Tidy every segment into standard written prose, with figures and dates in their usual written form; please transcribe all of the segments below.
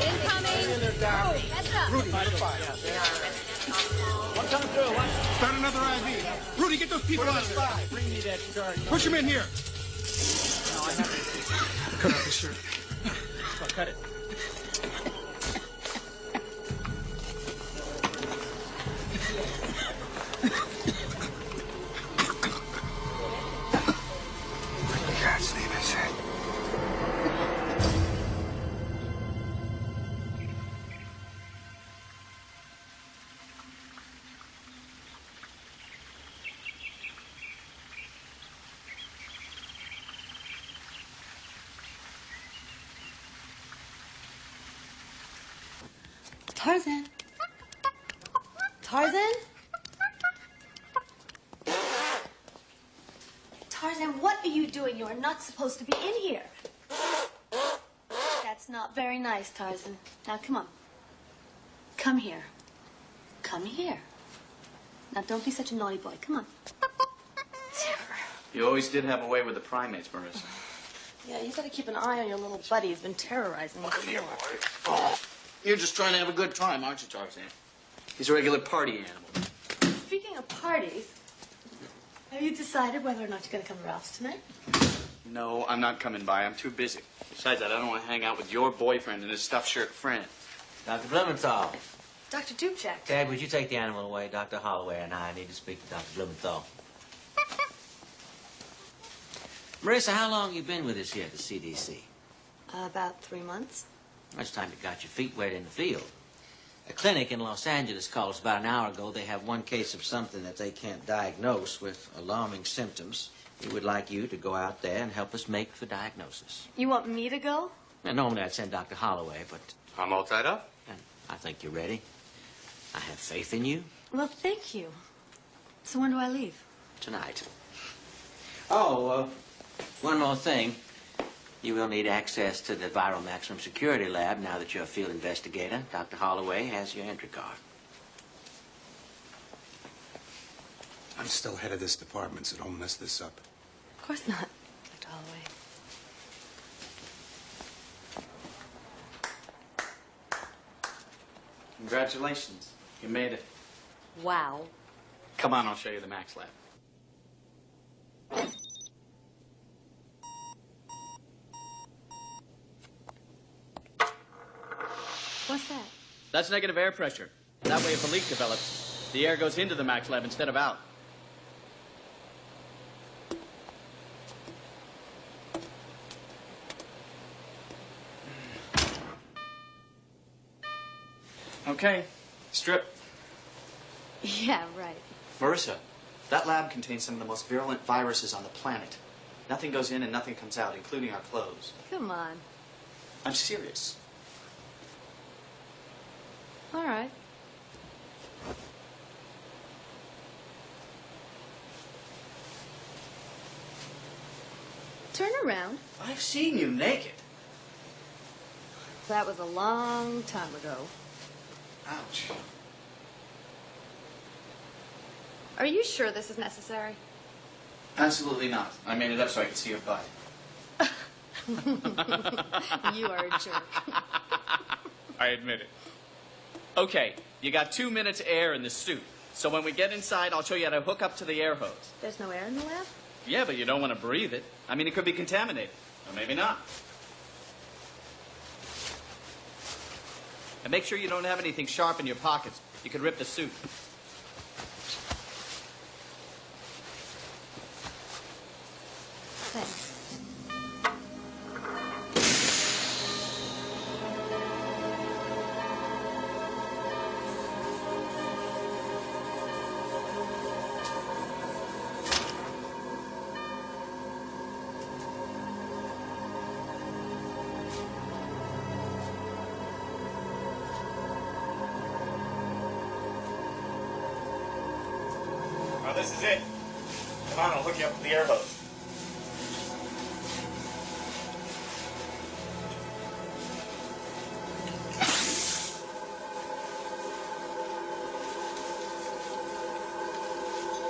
Incoming. Heads up. Rudy, One coming through. What? start another IV. Rudy, get those people out of there. Bring me that charge. Push them in here. No, I haven't. Cut off his shirt. Oh, cut it. God's name is it. Tarzan? Tarzan? Tarzan, what are you doing? You are not supposed to be in here. That's not very nice, Tarzan. Now, come on. Come here. Come here. Now, don't be such a naughty boy. Come on. You always did have a way with the primates, Marissa. Yeah, you gotta keep an eye on your little buddy. He's been terrorizing me. You're just trying to have a good time, aren't you, Tarzan? He's a regular party animal. Speaking of parties, have you decided whether or not you're gonna come to Ralph's tonight? No, I'm not coming by. I'm too busy. Besides that, I don't want to hang out with your boyfriend and his stuffed shirt friend. Dr. Blumenthal. Dr. Dubček. Dad, would you take the animal away? Dr. Holloway and I need to speak to Dr. Blumenthal. Marissa, how long you been with us here at the CDC? About 3 months. Much time you got your feet wet in the field. A clinic in Los Angeles called us about an hour ago. They have one case of something that they can't diagnose with alarming symptoms. We would like you to go out there and help us make the diagnosis. You want me to go? Now, normally I'd send Dr. Holloway, but I'm all tied up. I think you're ready. I have faith in you. Well, thank you. So when do I leave? Tonight. Oh, one more thing. You will need access to the Viral Maximum Security Lab now that you're a field investigator. Dr. Holloway has your entry card. I'm still head of this department, so don't mess this up. Of course not, Dr. Holloway. Congratulations. You made it. Wow. Come on, I'll show you the Max Lab. What's that? That's negative air pressure. That way, if a leak develops, the air goes into the Max Lab instead of out. Okay, strip. Yeah, right. Marissa, that lab contains some of the most virulent viruses on the planet. Nothing goes in and nothing comes out, including our clothes. Come on. I'm serious. All right. Turn around. I've seen you naked. That was a long time ago. Ouch. Are you sure this is necessary? Absolutely not. I made it up so I could see your butt. You are a jerk. I admit it. Okay, you got 2 minutes air in the suit. So when we get inside, I'll show you how to hook up to the air hose. There's no air in the lab? Yeah, but you don't want to breathe it. I mean, it could be contaminated. Or maybe not. And make sure you don't have anything sharp in your pockets. You could rip the suit. Thanks. Well, this is it. Come on, I'll hook you up to the air hose.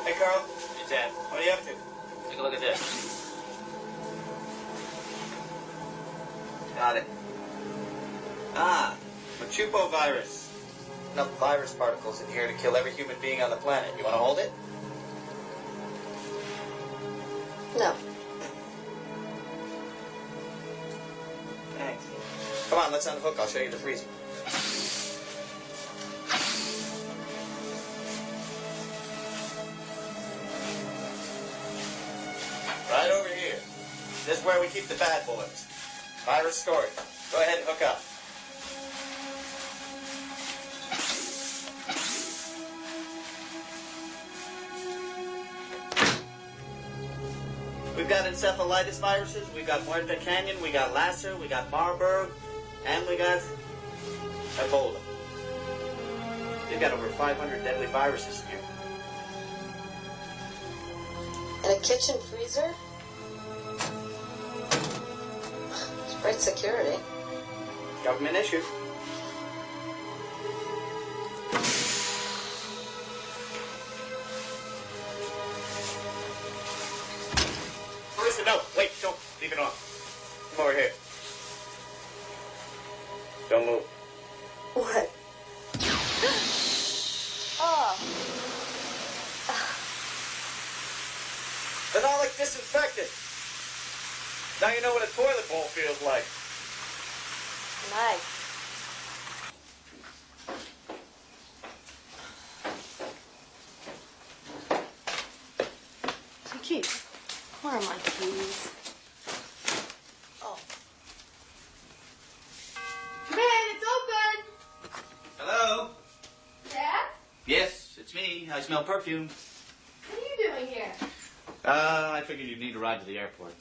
Hey, Carl. Hey, Dad. What are you up to? Take a look at this. Got it. Ah, Machupo virus. Enough virus particles in here to kill every human being on the planet. You want to hold it? No. Thanks. Come on, let's unhook. I'll show you the freezer. Right over here. This is where we keep the bad boys. Virus storage. Go ahead and hook up. We've got encephalitis viruses, we've got Muerta Canyon, we got Lassa, we got Marburg, and we got Ebola. They've got over 500 deadly viruses in here. And a kitchen freezer? It's great security. Government issue. Marissa, no, wait, don't leave it on. Come over here. Don't move. What? Oh. Phenolic disinfectant. Now you know what a toilet bowl feels like. Nice. Kiki, where are my keys? Oh. Come in, it's open. Hello? Dad? Yes, it's me. I smell perfume. What are you doing here? I figured you'd need a ride to the airport.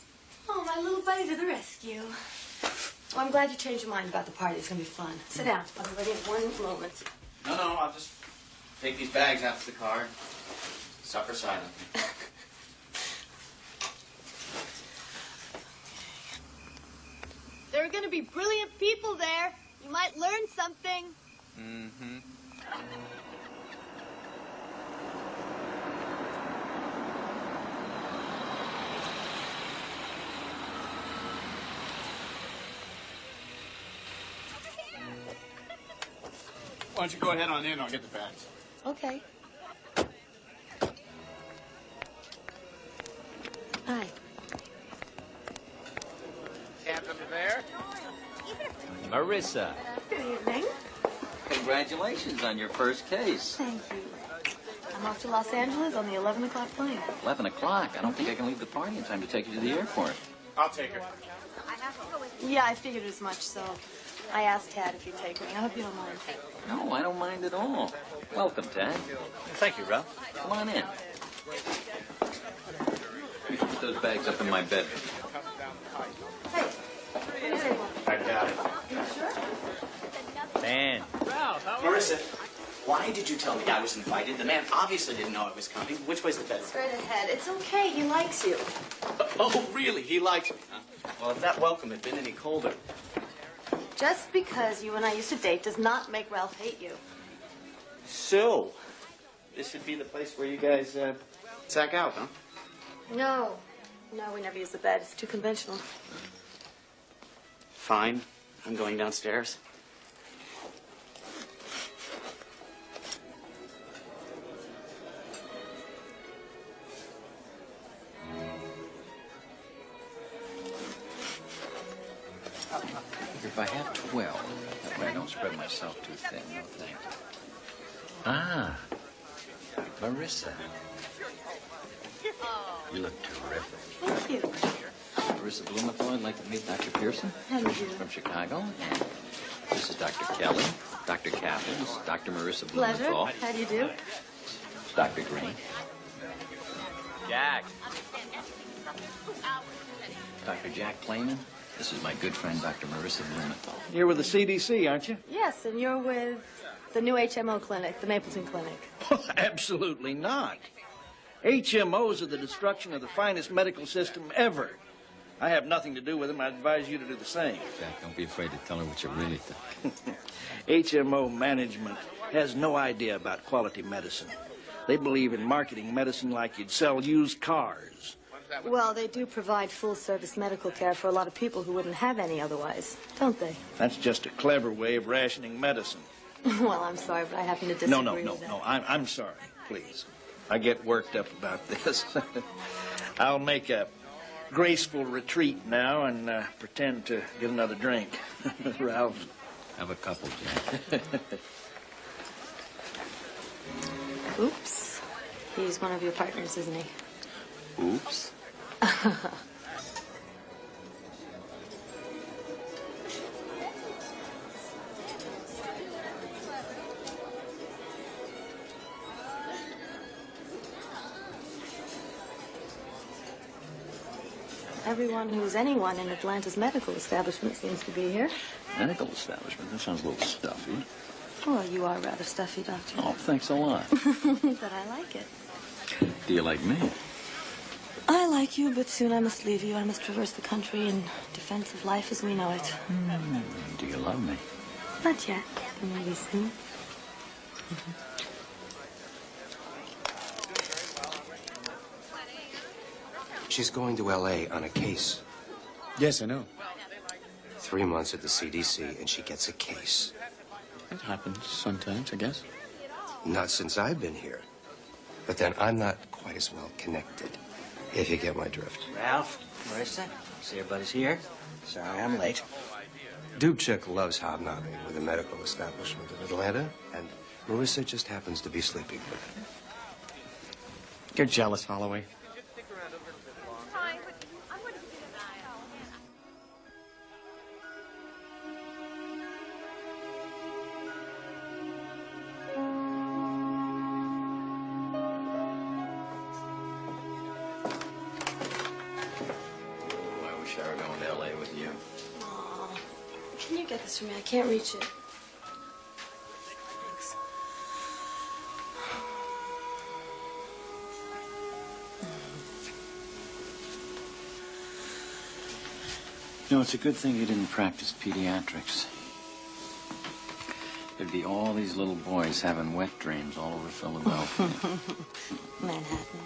Oh, my little buddy to the rescue. Well, I'm glad you changed your mind about the party. It's going to be fun. Sit down. I'll be ready in 1 moment. No, I'll just take these bags out to the car and suffer silently. There are going to be brilliant people there. You might learn something. Mm-hmm. Why don't you go ahead on in, I'll get the bags. Okay. Hi. Captain there? Marissa, Good evening. congratulations on your first case. Thank you. I'm off to Los Angeles on the 11 o'clock plane. 11 o'clock. I don't think I can leave the party in time to take you to the airport. I'll take her. Yeah, I figured as much, so I asked Tad if he'd take me. I hope you don't mind. No, I don't mind at all. Welcome, Tad. Thank you, Ralph. Come on in. You should put those bags up in my bedroom. I got it. Man. Ralph, how are Marissa, why did you tell me I was invited? The man obviously didn't know I was coming. Which way's the bedroom? Straight ahead. It's okay. He likes you. Oh, really? He likes me, huh? Well, if that welcome had been any colder. Just because you and I used to date does not make Ralph hate you. So, this should be the place where you guys, sack out, huh? No. No, we never use the bed. It's too conventional. Fine. I'm going downstairs. If I have 12, that way I don't spread myself too thin. No thanks. Ah, Marissa. You look terrific. Thank you. Marissa Blumenthal, I'd like to meet Dr. Pearson. How do you do? From Chicago. And this is Dr. Kelly, Dr. Kappens, Dr. Marissa Pleasure. Blumenthal. How do you do? Dr. Green. Jack. Dr. Jack Clayman. This is my good friend, Dr. Marissa Blumenthal. You're with the CDC, aren't you? Yes, and you're with the new HMO clinic, the Mapleton Clinic. Absolutely not. HMOs are the destruction of the finest medical system ever. I have nothing to do with them. I advise you to do the same. Jack, don't be afraid to tell her what you really think. HMO management has no idea about quality medicine. They believe in marketing medicine like you'd sell used cars. Well, they do provide full-service medical care for a lot of people who wouldn't have any otherwise, don't they? That's just a clever way of rationing medicine. Well, I'm sorry, but I happen to disagree No. with that. I'm sorry, please. I get worked up about this. I'll make a graceful retreat now and pretend to get another drink. Ralph. Have a couple, Jack. Oops. He's one of your partners, isn't he? Oops. Everyone who's anyone in Atlanta's medical establishment seems to be here. Medical establishment? That sounds a little stuffy. Well, you are rather stuffy, Doctor. Oh, thanks a lot. But I like it. Do you like me? I like you, but soon I must leave you. I must traverse the country in defense of life as we know it. Do you love me? Not yet, but maybe soon. She's going to L.A. on a case. Yes, I know. 3 months at the CDC, and she gets a case. It happens sometimes, I guess. Not since I've been here. But then I'm not quite as well connected, if you get my drift. Ralph, Marissa, see everybody's here. Sorry I'm late. Dubček loves hobnobbing with the medical establishment of Atlanta, and Marissa just happens to be sleeping with it. You're jealous, Holloway. I wish I were going to L.A. with you. Aw. Can you get this for me? I can't reach it. Thanks. You know, it's a good thing you didn't practice pediatrics. There'd be all these little boys having wet dreams all over Philadelphia. Manhattan.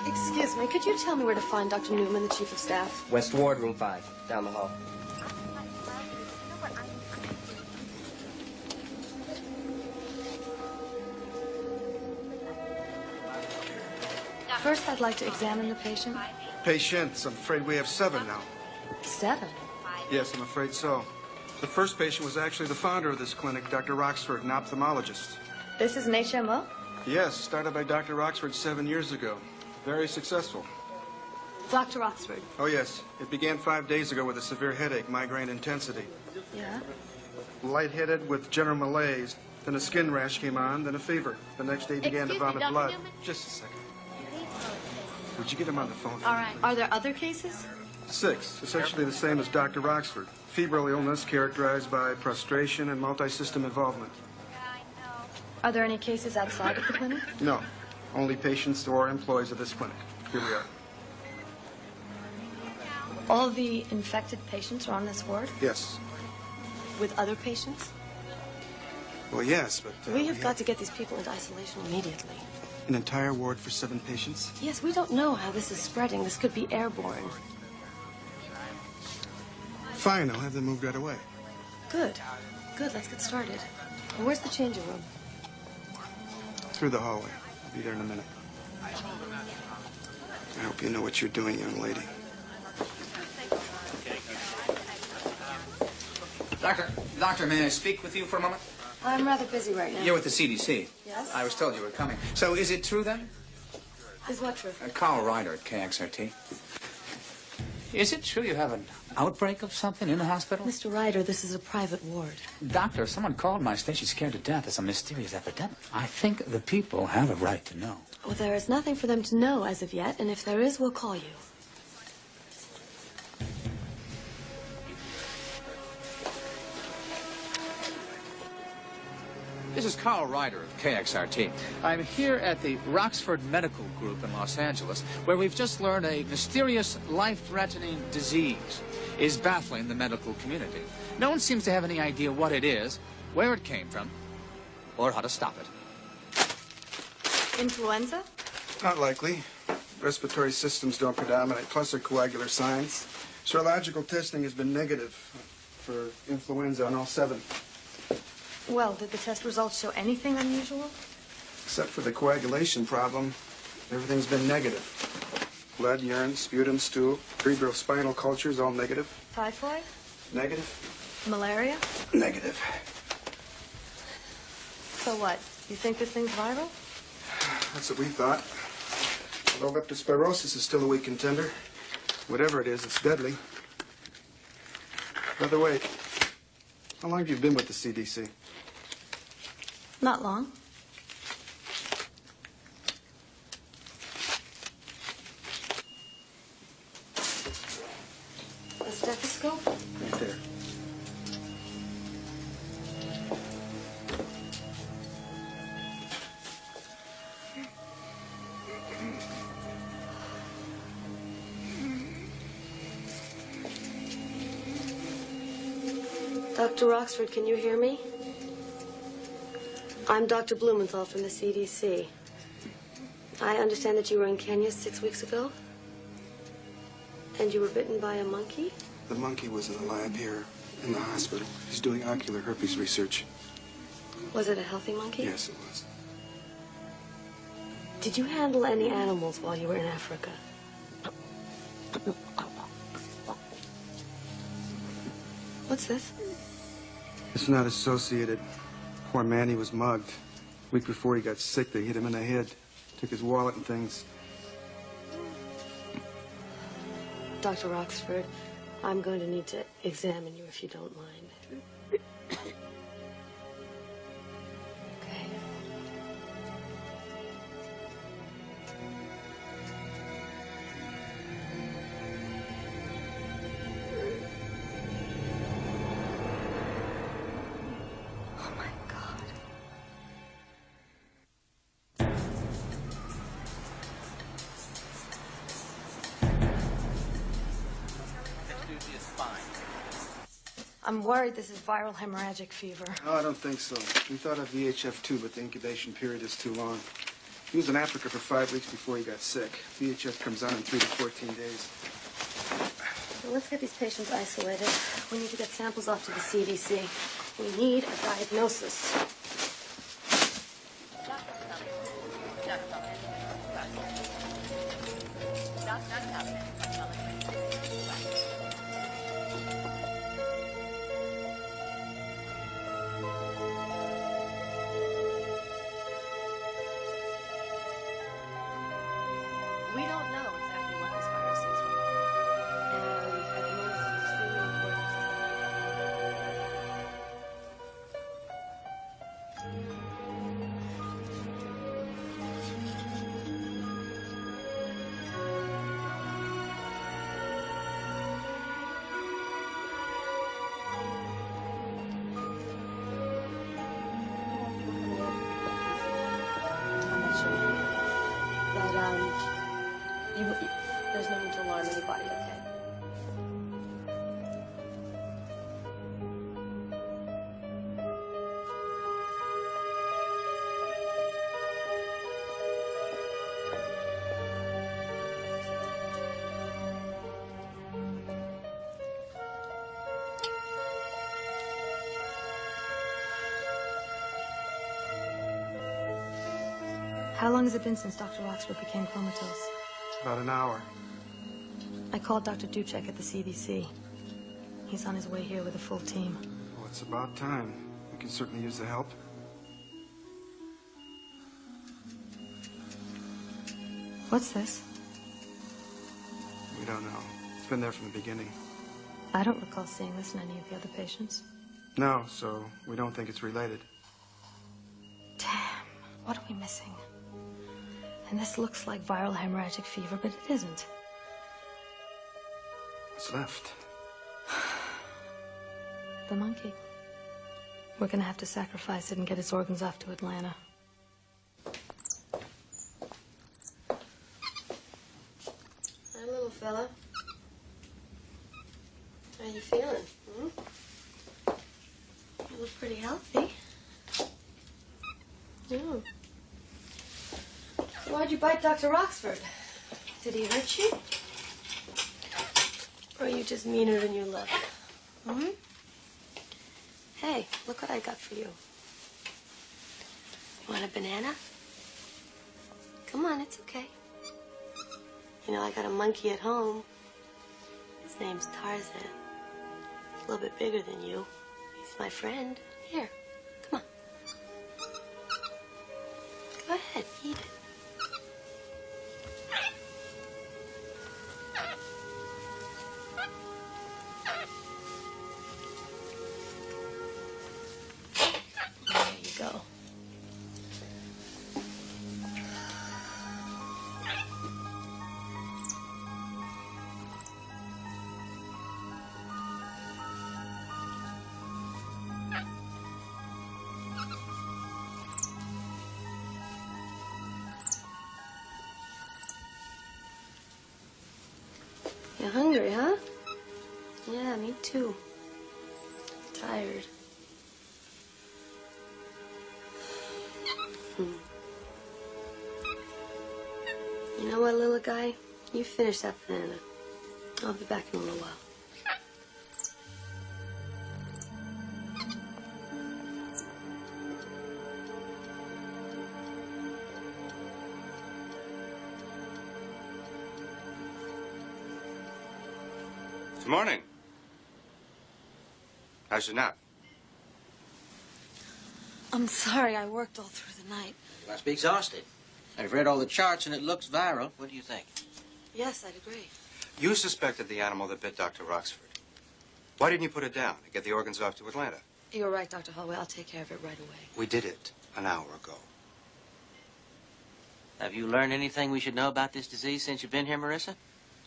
Excuse me, could you tell me where to find Dr. Newman, the Chief of Staff? West Ward, room 5, down the hall. First, I'd like to examine the patient. Patients, I'm afraid we have 7 now. 7? Yes, I'm afraid so. The first patient was actually the founder of this clinic, Dr. Roxford, an ophthalmologist. This is an HMO? Yes, started by Dr. Roxford 7 years ago. Very successful. Dr. Oxford. Oh, yes. It began 5 days ago with a severe headache, migraine intensity. Yeah? Lightheaded with general malaise. Then a skin rash came on, then a fever. The next day he began to Excuse me, vomit Dr. blood. Newman? Just a second. Would you get him on the phone? All right. Are there other cases? 6, essentially the same as Dr. Roxford. Febrile illness characterized by prostration and multi-system involvement. Are there any cases outside of the clinic? No, only patients or employees of this clinic. Here we are. All the infected patients are on this ward? Yes. With other patients? Well, yes, but... we have got to get these people into isolation immediately. An entire ward for 7 patients? Yes, we don't know how this is spreading. This could be airborne. Fine, I'll have them moved right away. Good. Good, let's get started. And where's the changing room? Through the hallway. I'll be there in a minute. I hope you know what you're doing, young lady. Doctor, may I speak with you for a moment? I'm rather busy right now. You're with the CDC. Yeah. Yes? I was told you were coming. So is it true then? Is what true? Carl Ryder at KXRT. Is it true you have an outbreak of something in the hospital? Mr. Ryder, this is a private ward. Doctor, someone called my station scared to death. It's a mysterious epidemic. I think the people have a right to know. Well, there is nothing for them to know as of yet, and if there is, we'll call you. This is Carl Ryder of KXRT. I'm here at the Roxford Medical Group in Los Angeles, where we've just learned a mysterious, life-threatening disease is baffling the medical community. No one seems to have any idea what it is, where it came from, or how to stop it. Influenza? Not likely. Respiratory systems don't predominate, plus there are coagular signs. Serological testing has been negative for influenza on all 7. Well, did the test results show anything unusual? Except for the coagulation problem, everything's been negative. Blood, urine, sputum, stool, cerebrospinal cultures, all negative. Typhoid? Negative. Malaria? Negative. So what? You think this thing's viral? That's what we thought. Although leptospirosis is still a weak contender. Whatever it is, it's deadly. By the way, how long have you been with the CDC? Not long. A stethoscope? Right there. Dr. Roxford, can you hear me? I'm Dr. Blumenthal from the CDC. I understand that you were in Kenya 6 weeks ago? And you were bitten by a monkey? The monkey was in the lab here in the hospital. He's doing ocular herpes research. Was it a healthy monkey? Yes, it was. Did you handle any animals while you were in Africa? What's this? It's not associated. Poor Manny was mugged. A week before he got sick, they hit him in the head. Took his wallet and things. Dr. Roxford, I'm going to need to examine you if you don't mind. Okay. Oh my God. I'm worried this is viral hemorrhagic fever. No, I don't think so. We thought of VHF-2, but the incubation period is too long. He was in Africa for 5 weeks before he got sick. VHF comes on in 3 to 14 days. Well, let's get these patients isolated. We need to get samples off to the CDC. We need a diagnosis. We don't know exactly what this virus is yet. And at the moment, it's extremely important to But, there's no need to alarm anybody, okay? How long has it been since Dr. Roxford became comatose? About an hour. I called Dr. Duchek at the CDC. He's on his way here with a full team. Well, it's about time. We can certainly use the help. What's this? We don't know. It's been there from the beginning. I don't recall seeing this in any of the other patients. No, so we don't think it's related. Damn, what are we missing? And this looks like viral hemorrhagic fever, but it isn't. What's left? The monkey. We're gonna have to sacrifice it and get its organs off to Atlanta. Hi, little fella. How you feeling? Hmm? You look pretty healthy. Yeah. Why'd you bite Dr. Roxford? Did he hurt you? Or are you just meaner than you look? Hmm? Hey, look what I got for you. Want a banana? Come on, it's okay. You know, I got a monkey at home. His name's Tarzan. He's a little bit bigger than you. He's my friend. Here, come on. Go ahead, eat it. There you go. You're hungry, huh? Yeah, me too. Tired. You know what, little guy? You finish that banana. I'll be back in a little while. Good morning. How's your nap? I'm sorry I worked all through the night. You must be exhausted. I've read all the charts and it looks viral. What do you think? Yes, I'd agree. You suspected the animal that bit Dr. Roxford. Why didn't you put it down and get the organs off to Atlanta? You're right, Dr. Holloway. I'll take care of it right away. We did it an hour ago. Have you learned anything we should know about this disease since you've been here, Marissa?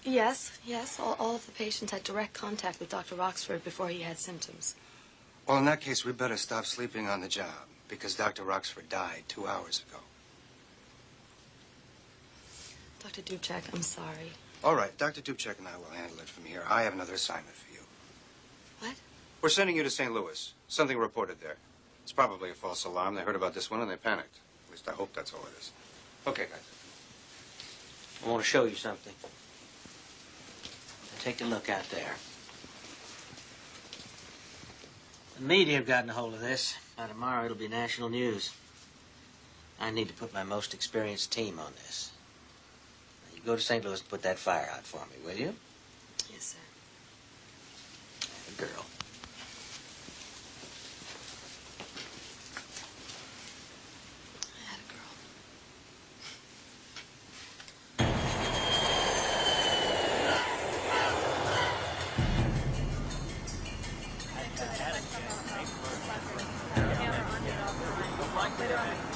Yes. All of the patients had direct contact with Dr. Roxford before he had symptoms. Well, in that case, we better stop sleeping on the job because Dr. Roxford died 2 hours ago. Dr. Dubček, I'm sorry. All right, Dr. Dubček and I will handle it from here. I have another assignment for you. What? We're sending you to St. Louis. Something reported there. It's probably a false alarm. They heard about this one and they panicked. At least I hope that's all it is. Okay, guys. I want to show you something. Take a look out there. The media have gotten a hold of this. By tomorrow, it'll be national news. I need to put my most experienced team on this. Now, you go to St. Louis and put that fire out for me, will you? Yes, sir. Good girl.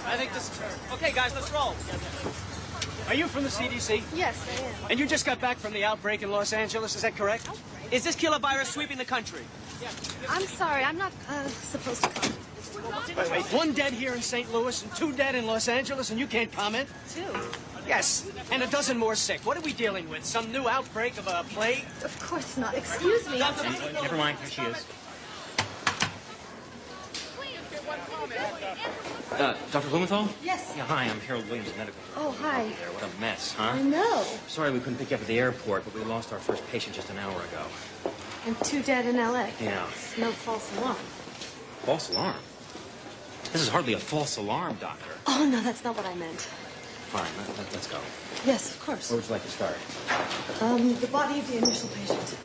I think this is... Okay, guys, let's roll. Are you from the CDC? Yes, I am. And you just got back from the outbreak in Los Angeles, is that correct? Is this killer virus sweeping the country? I'm sorry, I'm not supposed to comment. Wait. 1 dead here in St. Louis and 2 dead in Los Angeles, and you can't comment? 2? Yes, and a dozen more sick. What are we dealing with? Some new outbreak of a plague? Of course not. Excuse me. Never mind, here she is. Dr. Blumenthal? Yes. Yeah, hi, I'm Harold Williams, medical. Oh, hi. There, what a mess, huh? I know. Sorry we couldn't pick you up at the airport, but we lost our first patient just an hour ago. And 2 dead in L.A. Yeah. It's no false alarm. False alarm? This is hardly a false alarm, doctor. Oh, no, that's not what I meant. Fine, let's go. Yes, of course. Where would you like to start? The body of the initial patient.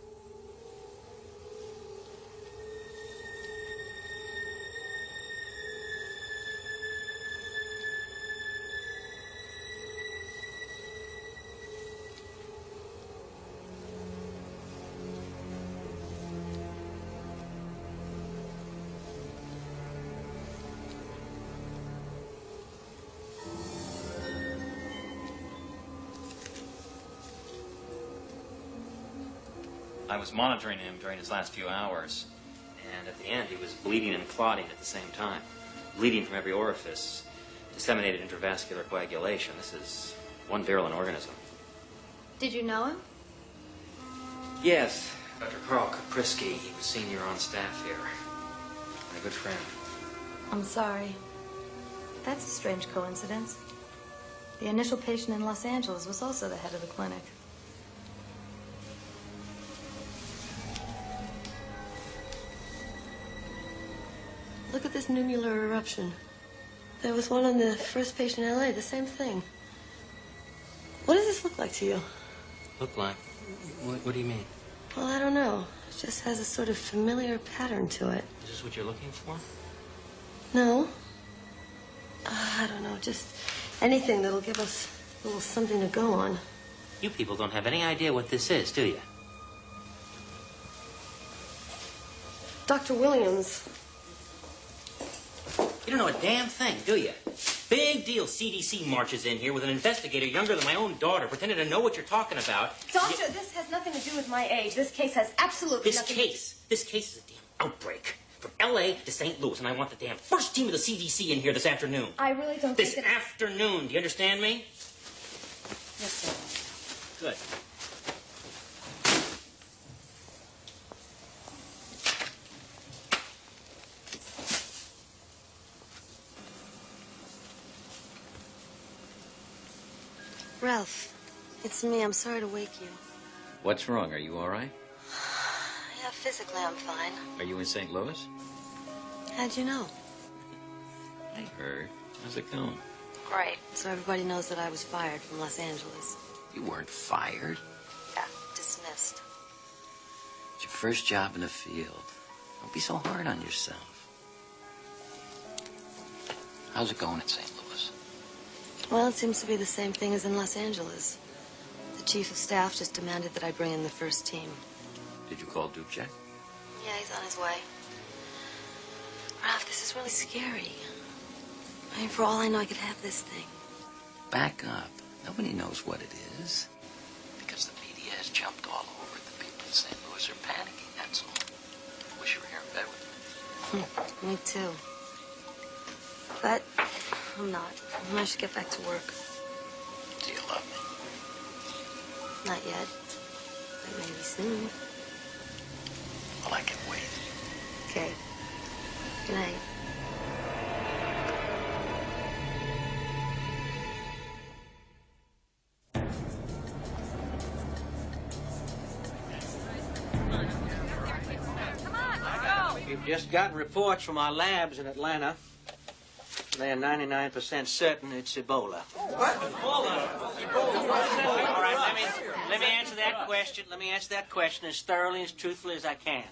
I was monitoring him during his last few hours, and at the end he was bleeding and clotting at the same time. Bleeding from every orifice, disseminated intravascular coagulation. This is one virulent organism. Did you know him? Yes, Dr. Carl Kaprisky. He was senior on staff here. My good friend. I'm sorry. That's a strange coincidence. The initial patient in Los Angeles was also the head of the clinic. Look at this nummular eruption. There was one on the first patient in LA, the same thing. What does this look like to you? Look like? What do you mean? Well, I don't know. It just has a sort of familiar pattern to it. Is this what you're looking for? No. I don't know, just anything that'll give us a little something to go on. You people don't have any idea what this is, do you? Dr. Williams. You don't know a damn thing, do you? Big deal. CDC marches in here with an investigator younger than my own daughter, pretending to know what you're talking about. Doctor, this has nothing to do with my age. This case has absolutely nothing This case is a damn outbreak. From L.A. to St. Louis, and I want the damn first team of the CDC in here this afternoon. I really don't This think that... afternoon. Do you understand me? Yes, sir. Good. Ralph, it's me. I'm sorry to wake you. What's wrong? Are you all right? Yeah, physically I'm fine. Are you in St. Louis? How'd you know? I heard. How's it going? Great. So everybody knows that I was fired from Los Angeles. You weren't fired. Yeah, dismissed. It's your first job in the field. Don't be so hard on yourself. How's it going in St. Louis? Well, it seems to be the same thing as in Los Angeles. The chief of staff just demanded that I bring in the first team. Did you call Dubček? Yeah, he's on his way. Ralph, this is really scary. I mean, for all I know, I could have this thing. Back up. Nobody knows what it is. Because the media has jumped all over it. The people in St. Louis are panicking, that's all. Wish you were here in bed with me. Me too. But I'm not. I should get back to work. Do you love me? Not yet. But maybe soon. Well, I can wait. Okay. Good night. We've just gotten reports from our labs in Atlanta. They are 99% certain it's Ebola. What? Ebola? All right, let me answer that question. Let me answer that question as thoroughly and as truthfully as I can.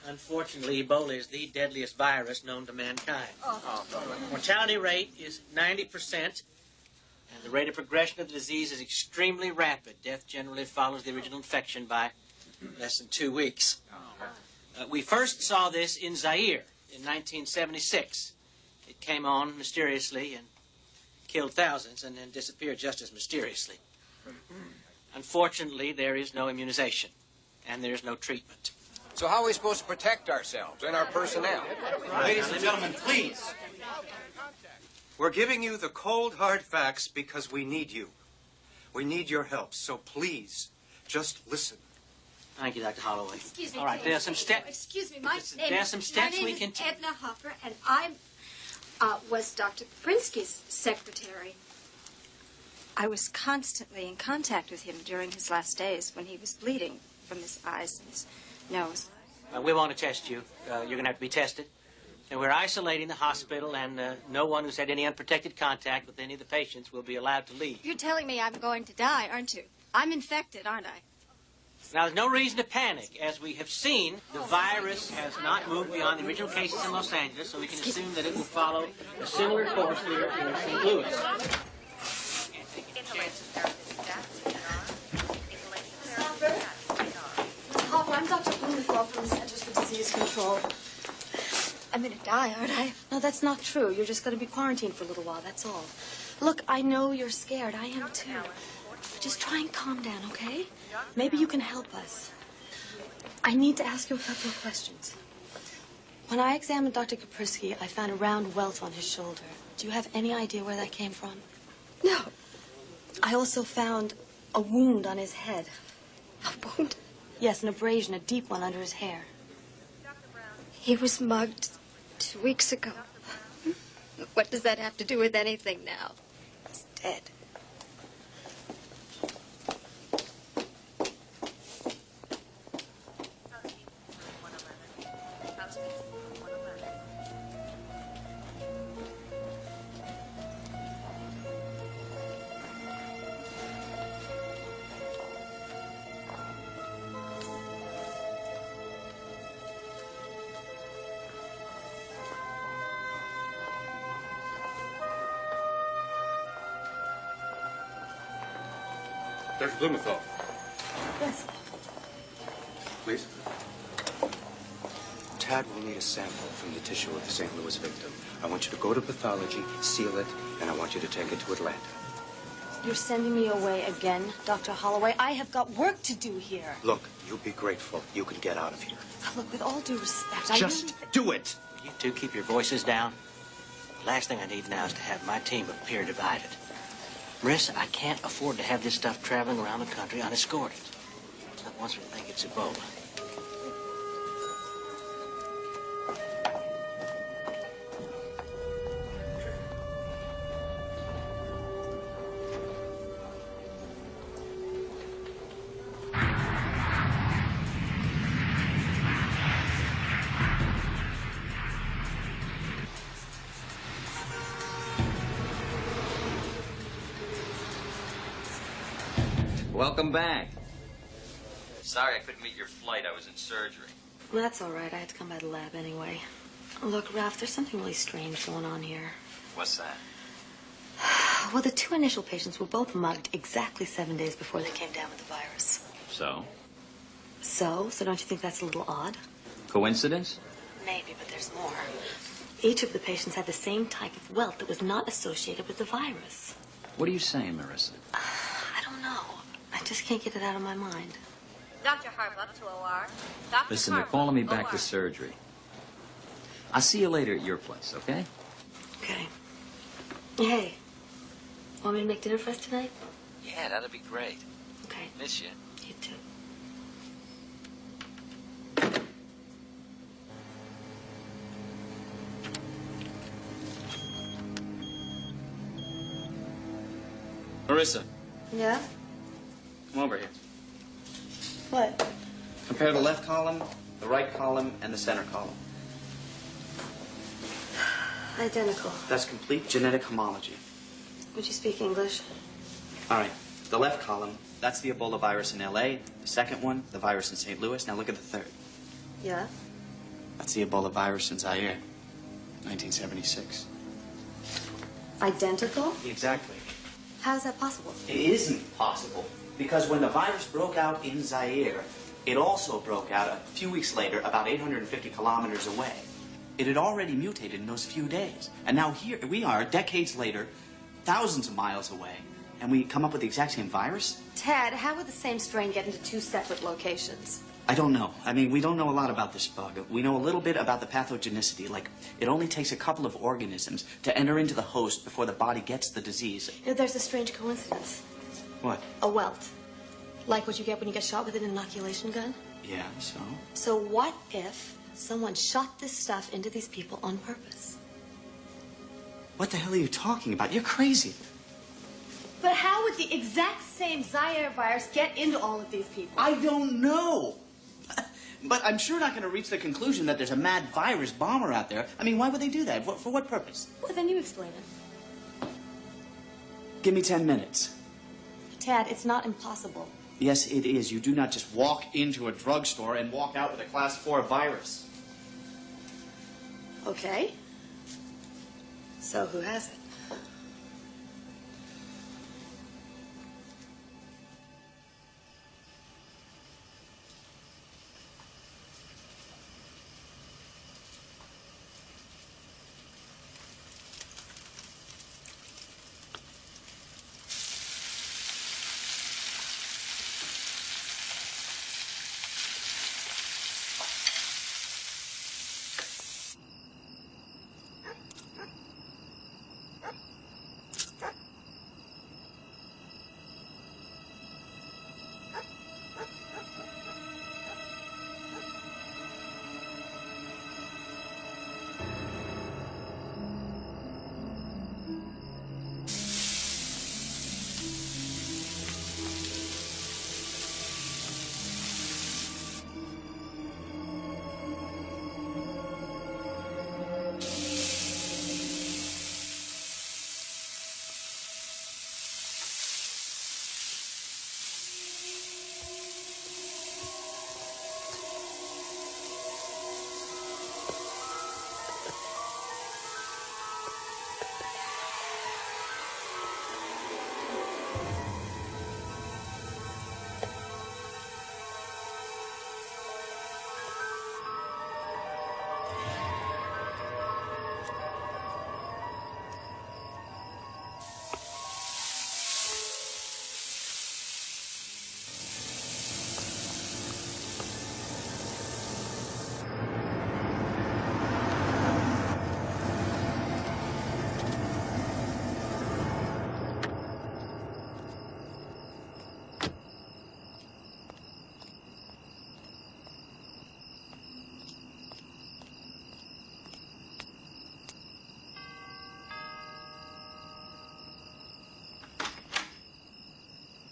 Unfortunately, Ebola is the deadliest virus known to mankind. Mortality rate is 90%, and the rate of progression of the disease is extremely rapid. Death generally follows the original infection by less than 2 weeks. We first saw this in Zaire in 1976. It came on mysteriously and killed thousands and then disappeared just as mysteriously. Unfortunately, there is no immunization, and there is no treatment. So how are we supposed to protect ourselves and our personnel? Ladies and gentlemen, please. We're giving you the cold, hard facts because we need you. We need your help, so please, just listen. Thank you, Dr. Holloway. Excuse me, All right, please. there are some steps. Excuse me, my name There are some steps my name we can is Edna Hoffer, and I was Dr. Kaprinski's secretary. I was constantly in contact with him during his last days when he was bleeding from his eyes and his nose. We want to test you. You're going to have to be tested. And we're isolating the hospital, and no one who's had any unprotected contact with any of the patients will be allowed to leave. You're telling me I'm going to die, aren't you? I'm infected, aren't I? Now, there's no reason to panic. As we have seen, the virus has not moved beyond the original cases in Los Angeles, so we can assume that it will follow a similar course here in St. Louis. Hopper, I'm Dr. Blumenthal from the Centers for Disease Control. I'm going to die, aren't I? No, that's not true. You're just going to be quarantined for a little while, that's all. Look, I know you're scared. I am too. But just try and calm down, okay? Maybe you can help us. I need to ask you a couple of questions. When I examined Dr. Kaprisky, I found a round welt on his shoulder. Do you have any idea where that came from? No. I also found a wound on his head. A wound? Yes, an abrasion, a deep one under his hair. He was mugged 2 weeks ago. What does that have to do with anything now? He's dead. Dr. Blumenthal. Yes. Please. Tad will need a sample from the tissue of the St. Louis victim. I want you to go to pathology, seal it, and I want you to take it to Atlanta. You're sending me away again, Dr. Holloway. I have got work to do here. Look, you'll be grateful. You can get out of here. Look, with all due respect, Just do it! You two keep your voices down. The last thing I need now is to have my team appear divided. Marissa, I can't afford to have this stuff traveling around the country unescorted. Not once we think it's Ebola. Welcome back. Sorry I couldn't meet your flight. I was in surgery. Well, that's all right. I had to come by the lab anyway. Look, Ralph, there's something really strange going on here. What's that? Well, the two initial patients were both mugged exactly 7 days before they came down with the virus. So? So don't you think that's a little odd? Coincidence? Maybe, but there's more. Each of the patients had the same type of welt that was not associated with the virus. What are you saying, Marissa? I don't know. I just can't get it out of my mind. Dr. Harbuck to OR. Dr. Listen, they're Harbuck, calling me back OR. to surgery. I'll see you later at your place, okay? Okay. Hey, want me to make dinner for us tonight? Yeah, that'd be great. Okay. Miss you. You too. Marissa, Yeah? come over here. What? Compare the left column, the right column, and the center column. Identical. That's complete genetic homology. Would you speak English? All right, the left column, that's the Ebola virus in L.A. The second one, the virus in St. Louis. Now look at the third. Yeah? That's the Ebola virus in Zaire, 1976. Identical? Exactly. How is that possible? It isn't possible, because when the virus broke out in Zaire, it also broke out a few weeks later, about 850 kilometers away. It had already mutated in those few days. And now here we are, decades later, thousands of miles away, and we come up with the exact same virus? Ted, how would the same strain get into two separate locations? I don't know. I mean, we don't know a lot about this bug. We know a little bit about the pathogenicity. Like, it only takes a couple of organisms to enter into the host before the body gets the disease. You know, there's a strange coincidence. What? A welt. Like what you get when you get shot with an inoculation gun? Yeah, so? So what if someone shot this stuff into these people on purpose? What the hell are you talking about? You're crazy. But how would the exact same Zaire virus get into all of these people? I don't know. But I'm sure not going to reach the conclusion that there's a mad virus bomber out there. I mean, why would they do that? For what purpose? Well, then you explain it. Give me 10 minutes. Tad, it's not impossible. Yes, it is. You do not just walk into a drugstore and walk out with a class 4 virus. Okay. So who has it?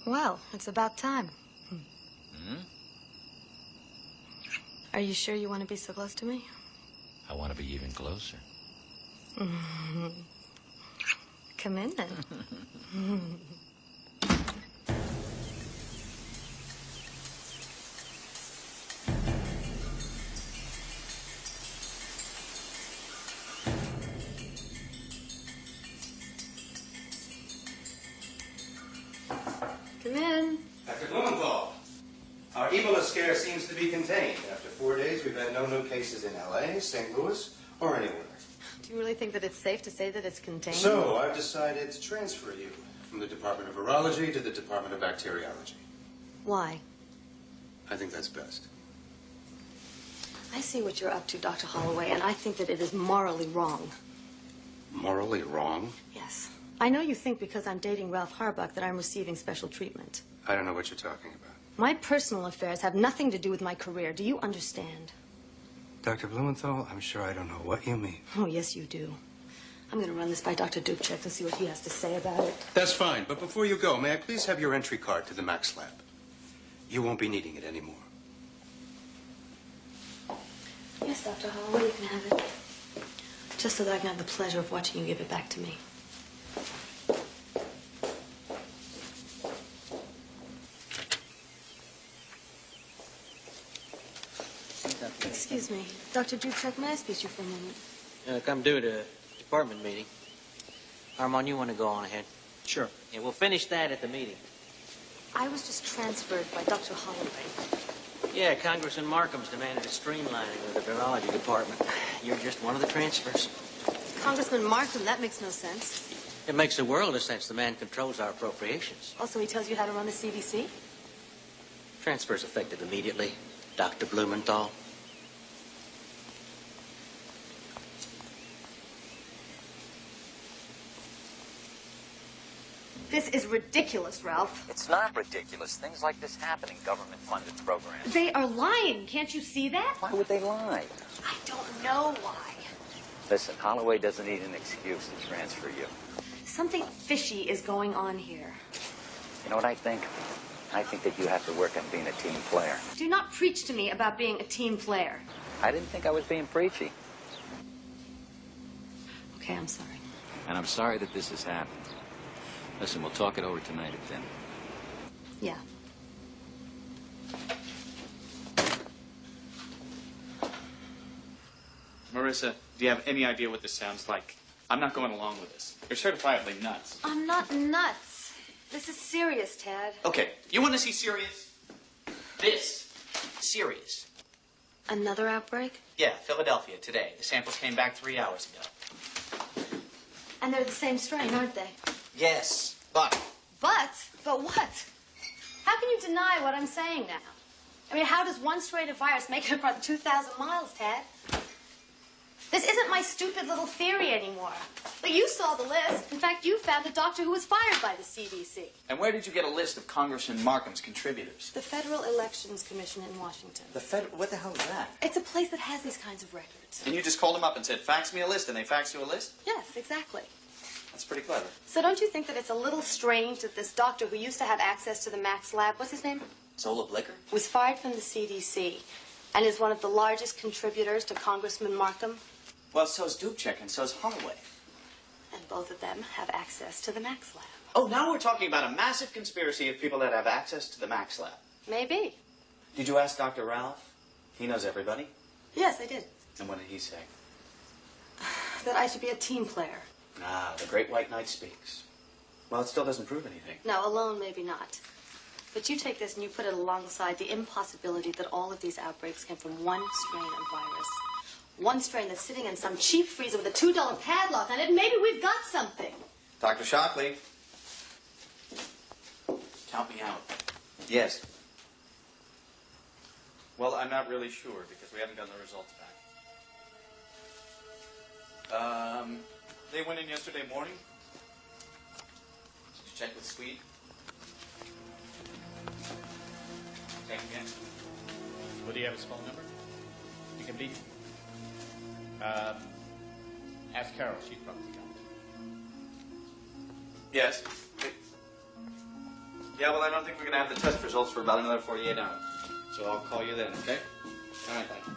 Well, it's about time. Hmm? Are you sure you want to be so close to me? I want to be even closer. Come in then. Come in. Dr. Blumenthal, our Ebola scare seems to be contained. After 4 days, we've had no new cases in L.A., St. Louis, or anywhere. Do you really think that it's safe to say that it's contained? So, I've decided to transfer you from the Department of Virology to the Department of Bacteriology. Why? I think that's best. I see what you're up to, Dr. Holloway, and I think that it is morally wrong. Morally wrong? Yes. I know you think because I'm dating Ralph Harbuck that I'm receiving special treatment. I don't know what you're talking about. My personal affairs have nothing to do with my career. Do you understand? Dr. Blumenthal, I'm sure I don't know what you mean. Oh, yes, you do. I'm going to run this by Dr. Dubček and see what he has to say about it. That's fine, but before you go, may I please have your entry card to the Max Lab? You won't be needing it anymore. Yes, Dr. Holloway, you can have it. Just so that I can have the pleasure of watching you give it back to me. Excuse me. Dr. Dubček, may I speak to you for a moment? Come due to department meeting. Armand, you want to go on ahead? Sure. Yeah, we'll finish that at the meeting. I was just transferred by Dr. Holloway. Yeah, Congressman Markham's demanded a streamlining of the virology department. You're just one of the transfers. Congressman Markham, that makes no sense. It makes a world of sense. The man controls our appropriations. Also, he tells you how to run the CDC? Transfer's effective immediately. Dr. Blumenthal. This is ridiculous, Ralph. It's not ridiculous. Things like this happen in government-funded programs. They are lying. Can't you see that? Why would they lie? I don't know why. Listen, Holloway doesn't need an excuse to transfer you. Something fishy is going on here. You know what I think? I think that you have to work on being a team player. Do not preach to me about being a team player. I didn't think I was being preachy. Okay, I'm sorry. And I'm sorry that this has happened. Listen, we'll talk it over tonight at dinner. Yeah. Marissa, do you have any idea what this sounds like? I'm not going along with this. You're certifiably nuts. I'm not nuts. This is serious, Tad. Okay, you want to see serious? This. Serious. Another outbreak? Yeah, Philadelphia, today. The samples came back 3 hours ago. And they're the same strain, aren't they? Yes, but... But what? How can you deny what I'm saying now? I mean, how does one strain of virus make it across 2,000 miles, Tad? This isn't my stupid little theory anymore. But you saw the list. In fact, you found a doctor who was fired by the CDC. And where did you get a list of Congressman Markham's contributors? The Federal Elections Commission in Washington. The Federal... What the hell is that? It's a place that has these kinds of records. And you just called them up and said, fax me a list, and they faxed you a list? Yes, exactly. That's pretty clever. So don't you think that it's a little strange that this doctor who used to have access to the Max Lab, what's his name? Zola Blicker? Was fired from the CDC and is one of the largest contributors to Congressman Markham? Well, so's Dubček and so's Holloway. And both of them have access to the Max Lab. Oh, now we're talking about a massive conspiracy of people that have access to the Max Lab. Maybe. Did you ask Dr. Ralph? He knows everybody. Yes, I did. And what did he say? That I should be a team player. Ah, the great white knight speaks. Well, it still doesn't prove anything. No, alone maybe not. But you take this and you put it alongside the impossibility that all of these outbreaks came from one strain of virus. One strain that's sitting in some cheap freezer with a $2 padlock on it, and maybe we've got something. Dr. Shockley. Count me out. Yes. Well, I'm not really sure because we haven't gotten the results back. They went in yesterday morning. Did you check with Sweet? Check again. Well, do you have his phone number? You can beat. Ask Carol. She'd probably come. Yes. Yeah, well, I don't think we're going to have the test results for about another 48 hours. So I'll call you then, okay? All right, thank you.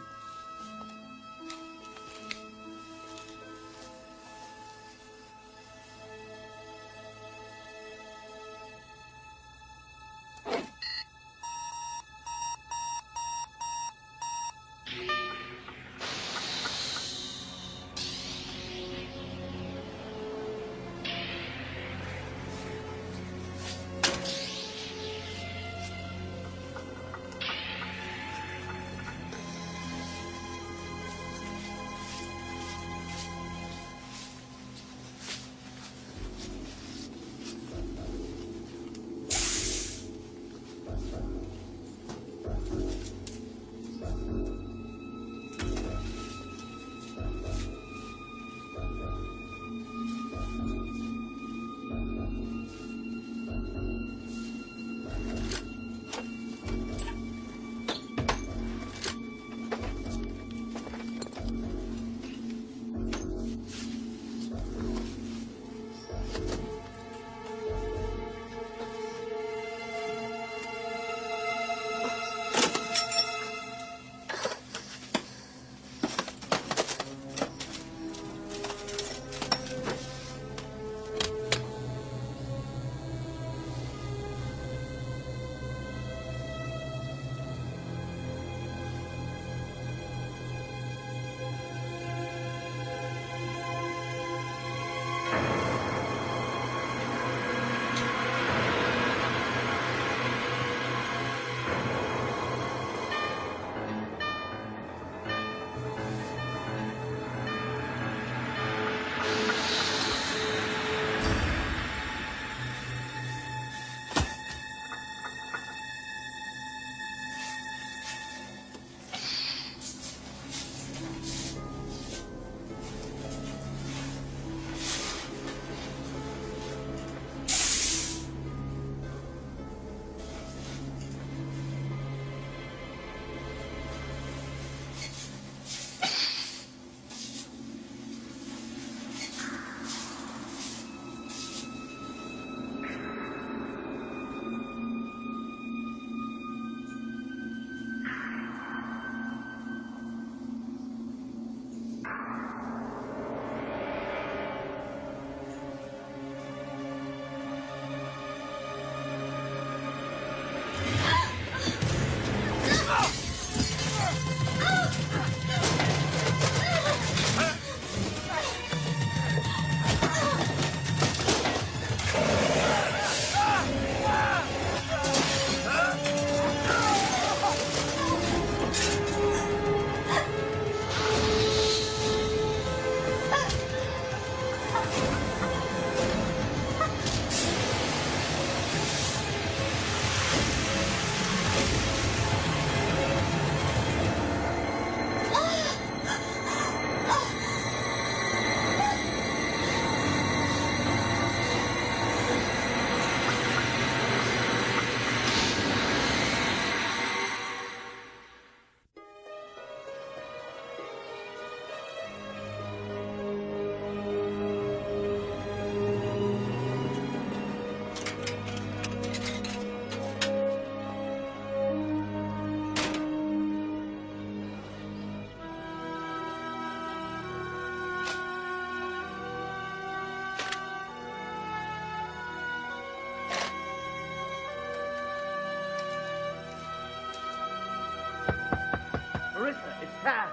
Marissa, it's Tad.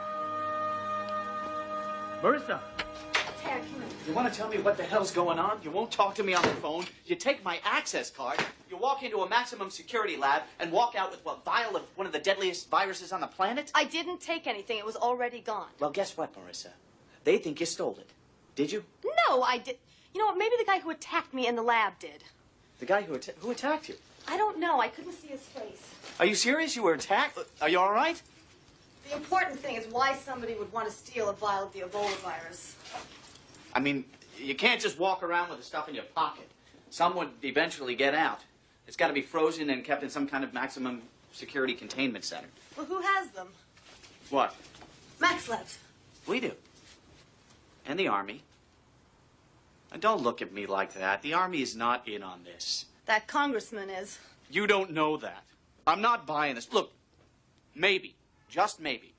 Marissa. Tad, come in. You want to tell me what the hell's going on? You won't talk to me on the phone. You take my access card. You walk into a maximum security lab and walk out with what vial of one of the deadliest viruses on the planet? I didn't take anything. It was already gone. Well, guess what, Marissa? They think you stole it. Did you? No, I did. You know what? Maybe the guy who attacked me in the lab did. The guy who attacked you? I don't know. I couldn't see his face. Are you serious? You were attacked? Are you all right? The important thing is why somebody would want to steal a vial of the Ebola virus. I mean, you can't just walk around with the stuff in your pocket. Some would eventually get out. It's got to be frozen and kept in some kind of maximum security containment center. Well, who has them? What? Max Labs. We do. And the Army. And don't look at me like that. The Army is not in on this. That congressman is. You don't know that. I'm not buying this. Look, maybe, just maybe,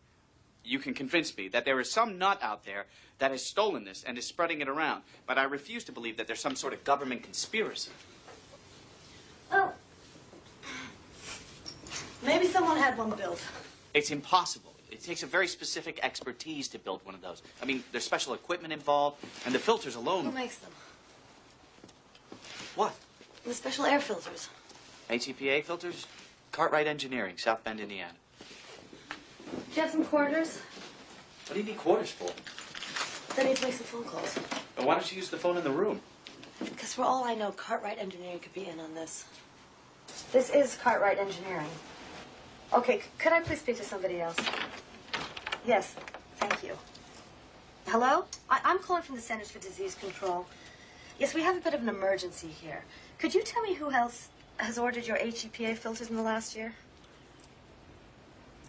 you can convince me that there is some nut out there that has stolen this and is spreading it around. But I refuse to believe that there's some sort of government conspiracy. Oh. Maybe someone had one built. It's impossible. It takes a very specific expertise to build one of those. I mean, there's special equipment involved, and the filters alone... Who makes them? What? The special air filters. ATPA filters? Cartwright Engineering, South Bend, Indiana. Do you have some quarters? What do you need quarters for? Then need to make some phone calls. Well, why don't you use the phone in the room? Because for all I know, Cartwright Engineering could be in on this. This is Cartwright Engineering. Okay, could I please speak to somebody else? Yes, thank you. Hello? I'm calling from the Centers for Disease Control. Yes, we have a bit of an emergency here. Could you tell me who else has ordered your HEPA filters in the last year?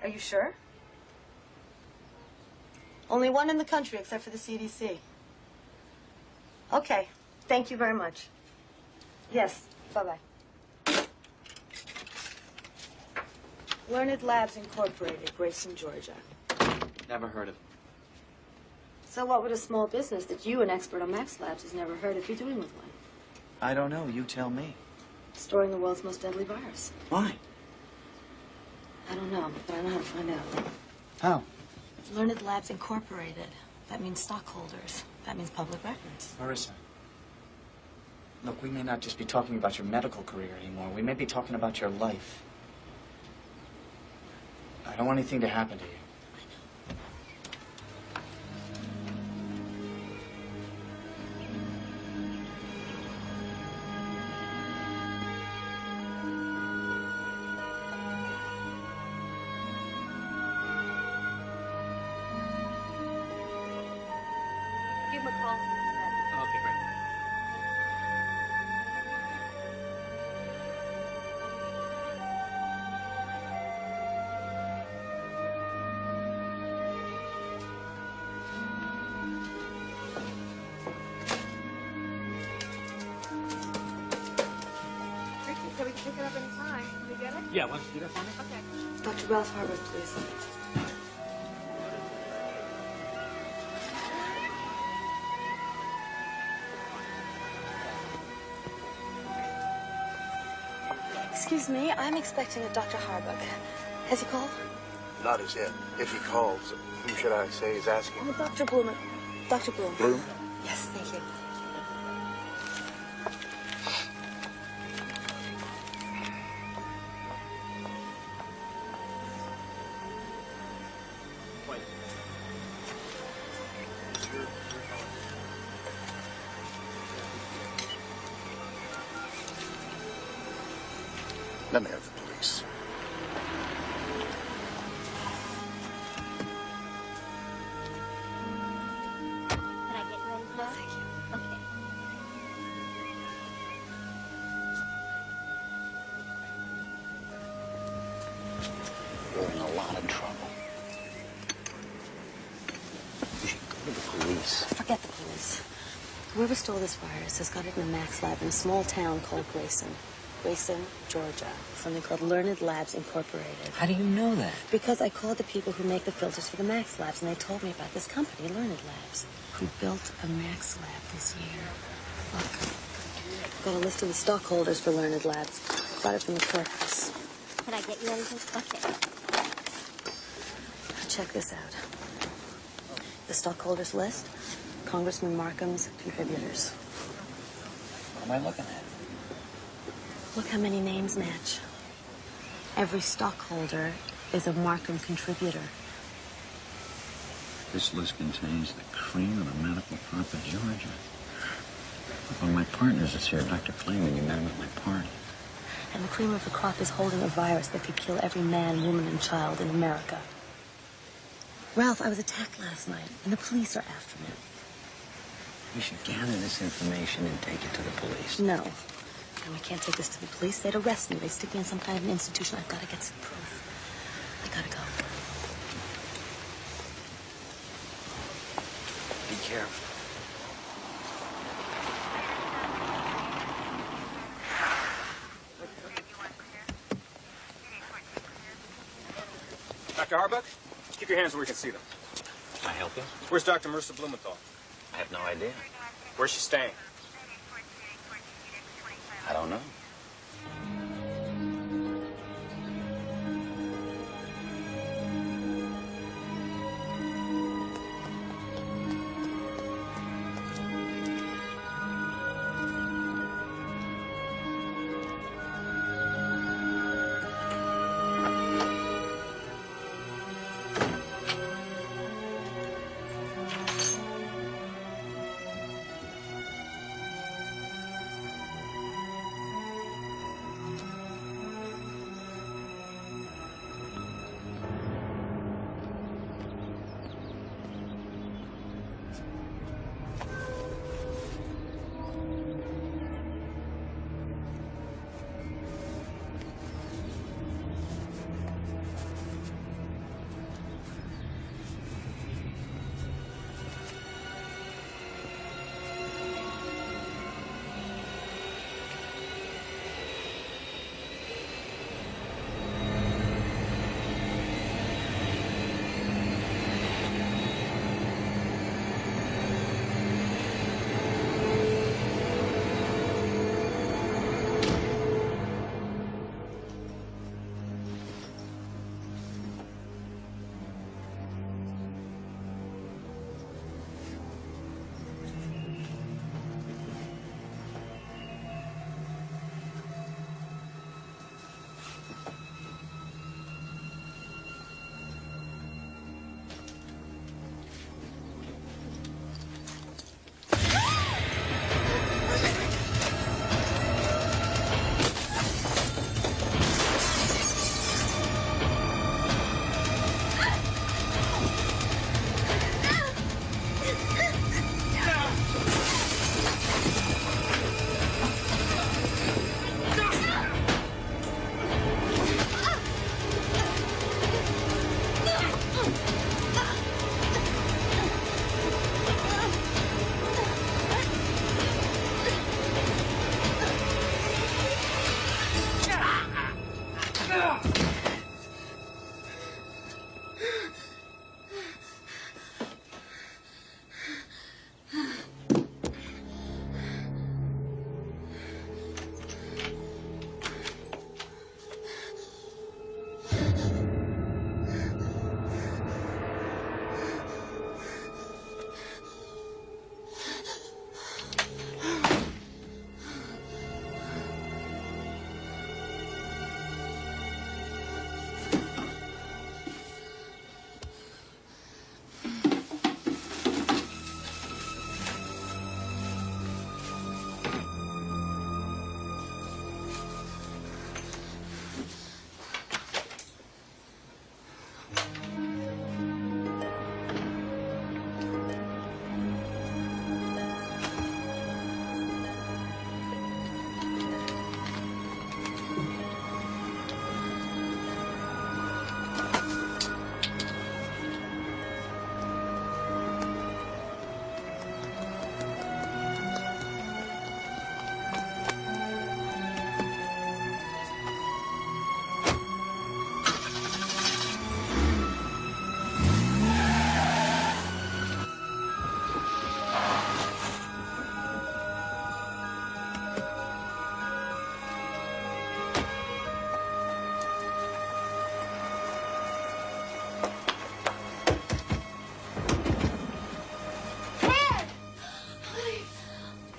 Are you sure? Only one in the country, except for the CDC. Okay, thank you very much. Yes, bye-bye. Learned Labs Incorporated, Grayson, Georgia. Never heard of it. So what would a small business that you, an expert on Max Labs, has never heard of, be doing with one? I don't know. You tell me. Storing the world's most deadly virus. Why? I don't know, but I know how to find out. How? Learned Labs Incorporated. That means stockholders. That means public records. Marissa. Look, we may not just be talking about your medical career anymore. We may be talking about your life. I don't want anything to happen to you. Give him a call from his bed. Okay, great. Ricky said we can pick it up anytime. Can we get it? Yeah, why don't you do that for me? Okay. Dr. Ralph Harbert, please. Excuse me, I'm expecting a Dr. Harbuck. Has he called? Not as yet. If he calls, who should I say is asking? Oh, Dr. Bloom. Dr. Bloom. Bloom? Yes, thank you. Let me have the police. Can I get you anything? No, thank you. Okay. You're in a lot of trouble. You should go to the police. Forget the police. Whoever stole this virus has got it in a Max lab in a small town called Grayson. Grayson, Georgia. Something called Learned Labs Incorporated. How do you know that? Because I called the people who make the filters for the Max Labs, and they told me about this company, Learned Labs, who built a Max Lab this year. Look, got a list of the stockholders for Learned Labs. Got it from the courthouse. Can I get you anything? Okay. Check this out. The stockholders list, Congressman Markham's contributors. What am I looking at? Look how many names match. Every stockholder is a Markham contributor. This list contains the cream of the medical crop of Georgia. One of my partners is here, Dr. Fleming. You met him at my party. And the cream of the crop is holding a virus that could kill every man, woman, and child in America. Ralph, I was attacked last night, and the police are after me. We should gather this information and take it to the police. No. No, I can't take this to the police. They'd arrest me. They'd stick me in some kind of an institution. I've got to get some proof. I gotta go. Be careful. Dr. Harbuck, keep your hands where we can see them. Can I help you? Where's Dr. Marissa Blumenthal? I have no idea. Where's she staying? I don't know.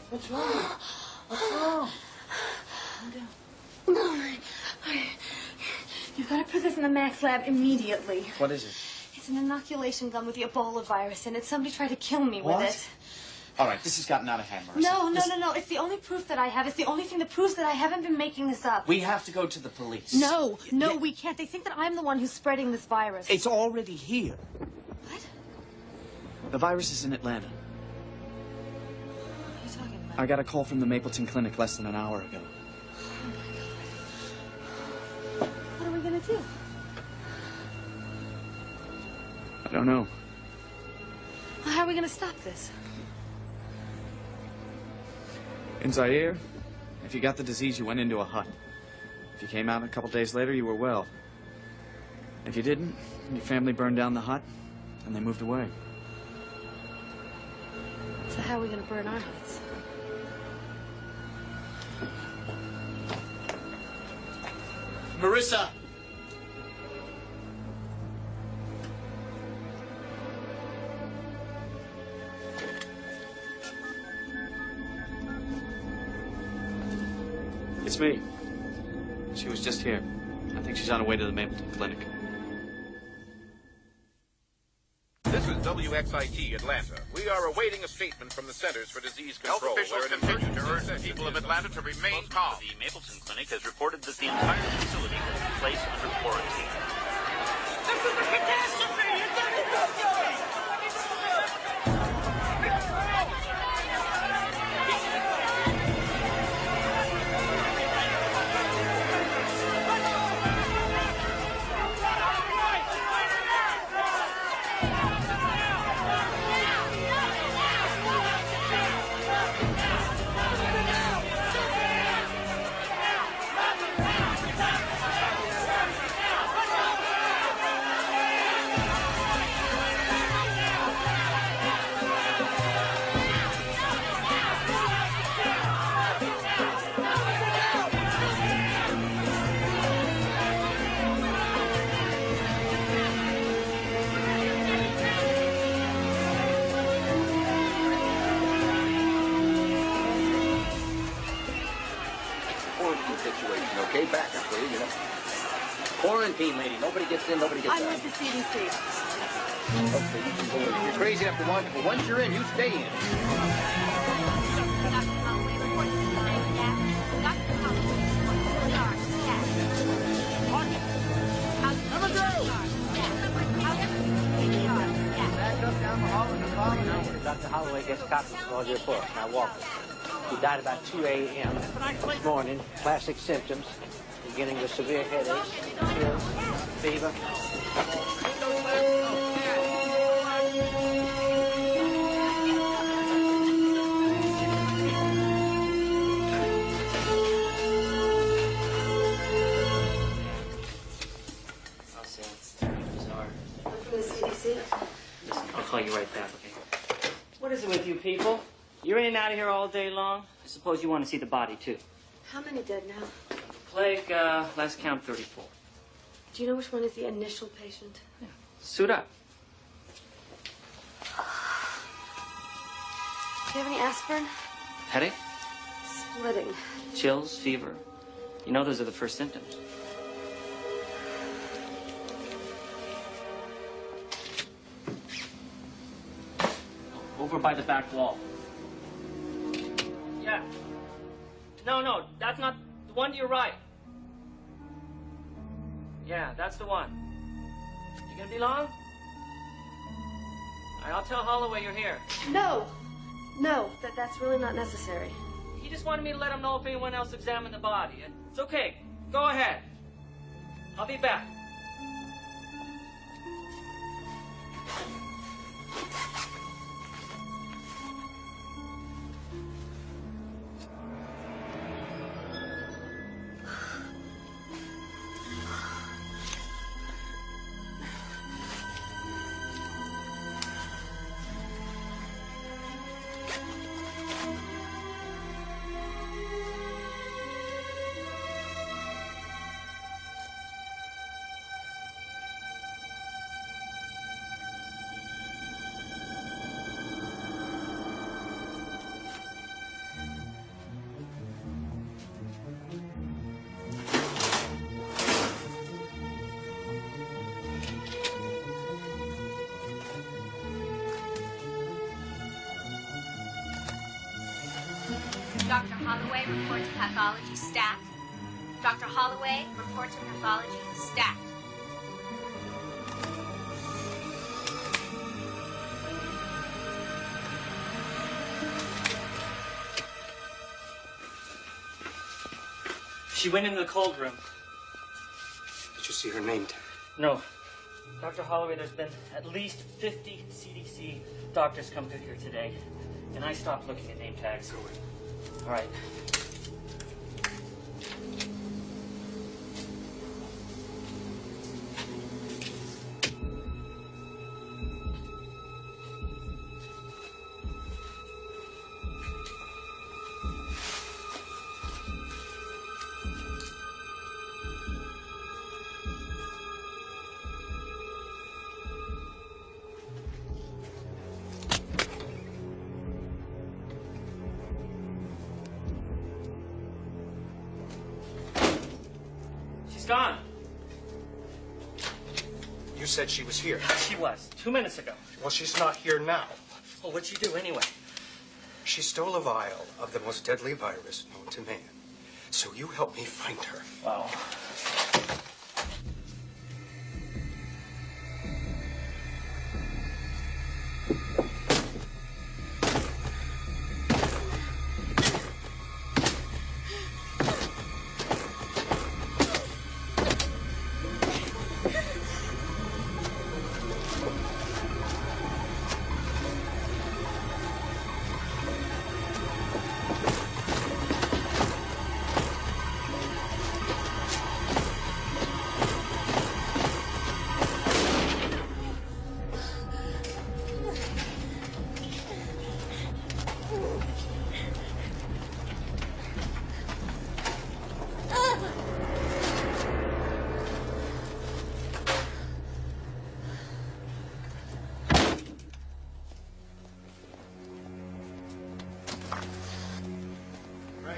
What's wrong? What's wrong? Calm down. You've got to put this in the Max lab immediately. What is it? It's an inoculation gun with the Ebola virus in it. Somebody tried to kill me with What? it. All right, this has gotten out of hand, Marissa. No. It's the only proof that I have. It's the only thing that proves that I haven't been making this up. We have to go to the police. No, we can't. They think that I'm the one who's spreading this virus. It's already here. What? The virus is in Atlanta. What are you talking about? I got a call from the Mapleton Clinic less than an hour ago. What are we going to do? I don't know. Well, how are we going to stop this? In Zaire, if you got the disease, you went into a hut. If you came out a couple days later, you were well. If you didn't, your family burned down the hut, and they moved away. So how are we going to burn our huts? Marissa! It's me. She was just here. I think she's on her way to the Mapleton Clinic. This is WXIT Atlanta. We are awaiting a statement from the Centers for Disease Control. Health officials continue to urge the people of Atlanta to remain calm. The Mapleton Clinic has reported that the entire facility will be placed under quarantine. This is a catastrophe! Okay, back up, please. Quarantine, lady. Nobody gets in, nobody gets out. I'm with the CDC. Okay, you can go in. If you're crazy enough to want to, but once you're in, you stay in. Back up down the hall in the car. Now, when Dr. Holloway gets copies of all your books. Now, walk it. He died about 2 a.m. this morning. Classic symptoms, beginning with severe headaches, chills, fever. I'll see. It's bizarre. I'm from the CDC. Listen, I'll call you right back, okay? What is it with you people? You're in and out of here all day long? I suppose you want to see the body, too. How many dead now? Plague, last count 34. Do you know which one is the initial patient? Yeah. Suit up. Do you have any aspirin? Headache? Splitting. Chills? Fever? You know those are the first symptoms. Over by the back wall. Yeah. No, that's not the one to your right. Yeah, that's the one. You gonna be long? All right, I'll tell Holloway you're here. No, that's really not necessary. He just wanted me to let him know if anyone else examined the body. It's okay. Go ahead. I'll be back. Dr. Holloway, report to pathology stat. Dr. Holloway, report to pathology stat. She went into the cold room. Did you see her name tag? No. Dr. Holloway, there's been at least 50 CDC doctors come through here today. And I stopped looking at name tags. Go in. All right. said she was here. She was, 2 minutes ago. Well, she's not here now. Well, what'd she do anyway? She stole a vial of the most deadly virus known to man. So you help me find her. Wow.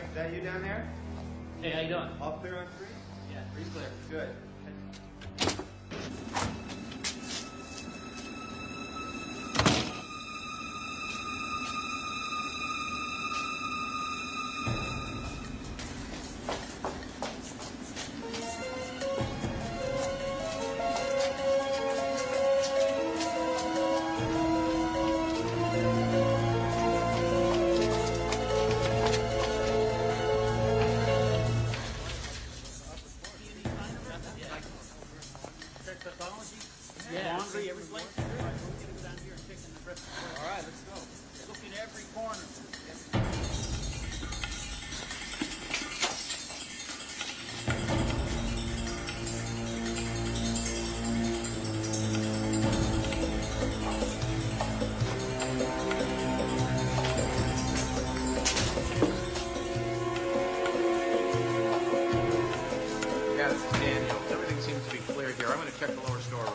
Is that you down there? Hey, how you doing? All clear on 3? Yeah, 3's clear. Good. Yeah. Laundry, every place. All right, let's go. Look in every corner. Yeah, this is Daniel. Everything seems to be clear here. I'm going to check the lower storeroom.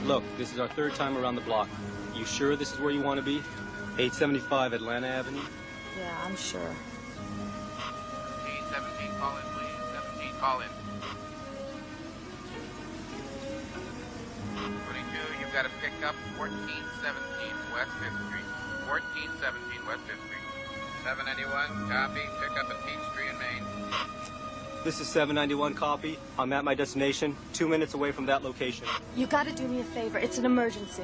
Look, this is our 3rd time around the block. You sure this is where you want to be? 875 Atlanta Avenue? Yeah, I'm sure. 17, call in, please. 17, call in. 22, you've got to pick up 1417 West 5th Street. 1417 West 5th Street. 791, copy. Pick up at Peachtree in Maine. This is 791 copy. I'm at my destination, 2 minutes away from that location. You gotta do me a favor. It's an emergency.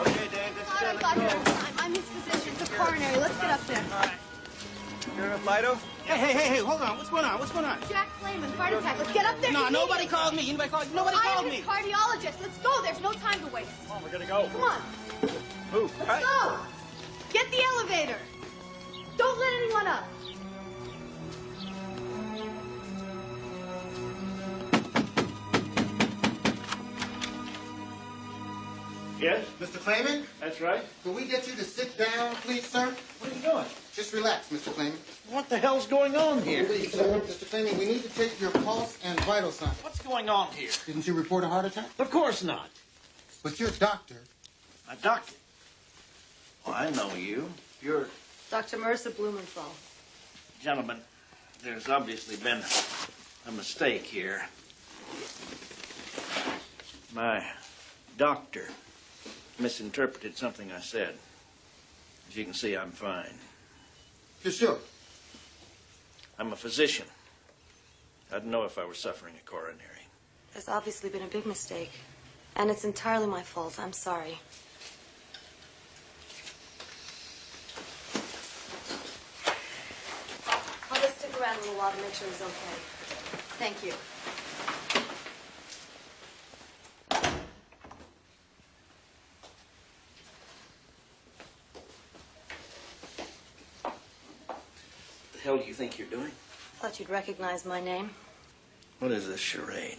Okay, Dave, this is All right, Doctor, I'm his physician. It's a coronary. Let's get up there. All right. You're in Fido? Hey, hold on. What's going on? What's going on? Jack Flamin, heart attack. Let's get up there. No, nobody immediately. called me. Anybody called? Nobody called I'm me. his cardiologist. Let's go. There's no time to waste. Come on, we're gonna go. Come on. Move. Let's go. Get the elevator. Don't let anyone up. Yes? Mr. Clayman? That's right. Can we get you to sit down, please, sir? What are you doing? Just relax, Mr. Clayman. What the hell's going on here? Please, sir. Mr. Clayman, we need to take your pulse and vital signs. What's going on here? Didn't you report a heart attack? Of course not. But you're a doctor. A doctor. Oh, I know you. You're... Dr. Marissa Blumenthal. Gentlemen, there's obviously been a mistake here. My doctor misinterpreted something I said. As you can see, I'm fine. Yes, sir. I'm a physician. I'd know if I were suffering a coronary. There's obviously been a big mistake. And it's entirely my fault. I'm sorry. I'll just stick around a little while to make sure he's okay. Thank you. What the hell do you think you're doing? Thought you'd recognize my name. What is this charade?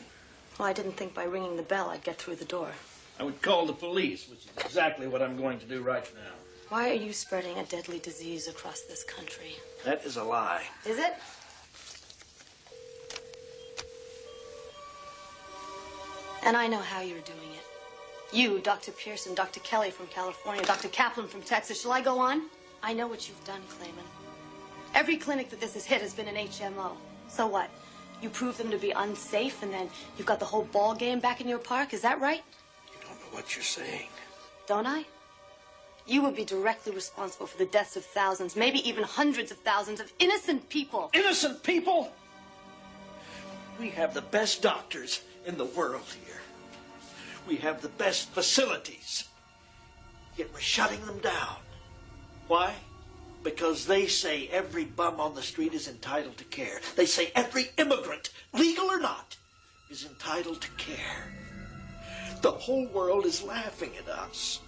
Well, I didn't think by ringing the bell I'd get through the door. I would call the police, which is exactly what I'm going to do right now. Why are you spreading a deadly disease across this country? That is a lie. Is it? And I know how you're doing it. You, Dr. Pearson, Dr. Kelly from California, Dr. Kaplan from Texas. Shall I go on? I know what you've done, Clayman. Every clinic that this has hit has been an HMO. So what? You prove them to be unsafe, and then you've got the whole ball game back in your park? Is that right? You don't know what you're saying. Don't I? You would be directly responsible for the deaths of thousands, maybe even hundreds of thousands of innocent people. Innocent people? We have the best doctors in the world here. We have the best facilities. Yet we're shutting them down. Why? Because they say every bum on the street is entitled to care. They say every immigrant, legal or not, is entitled to care. The whole world is laughing at us.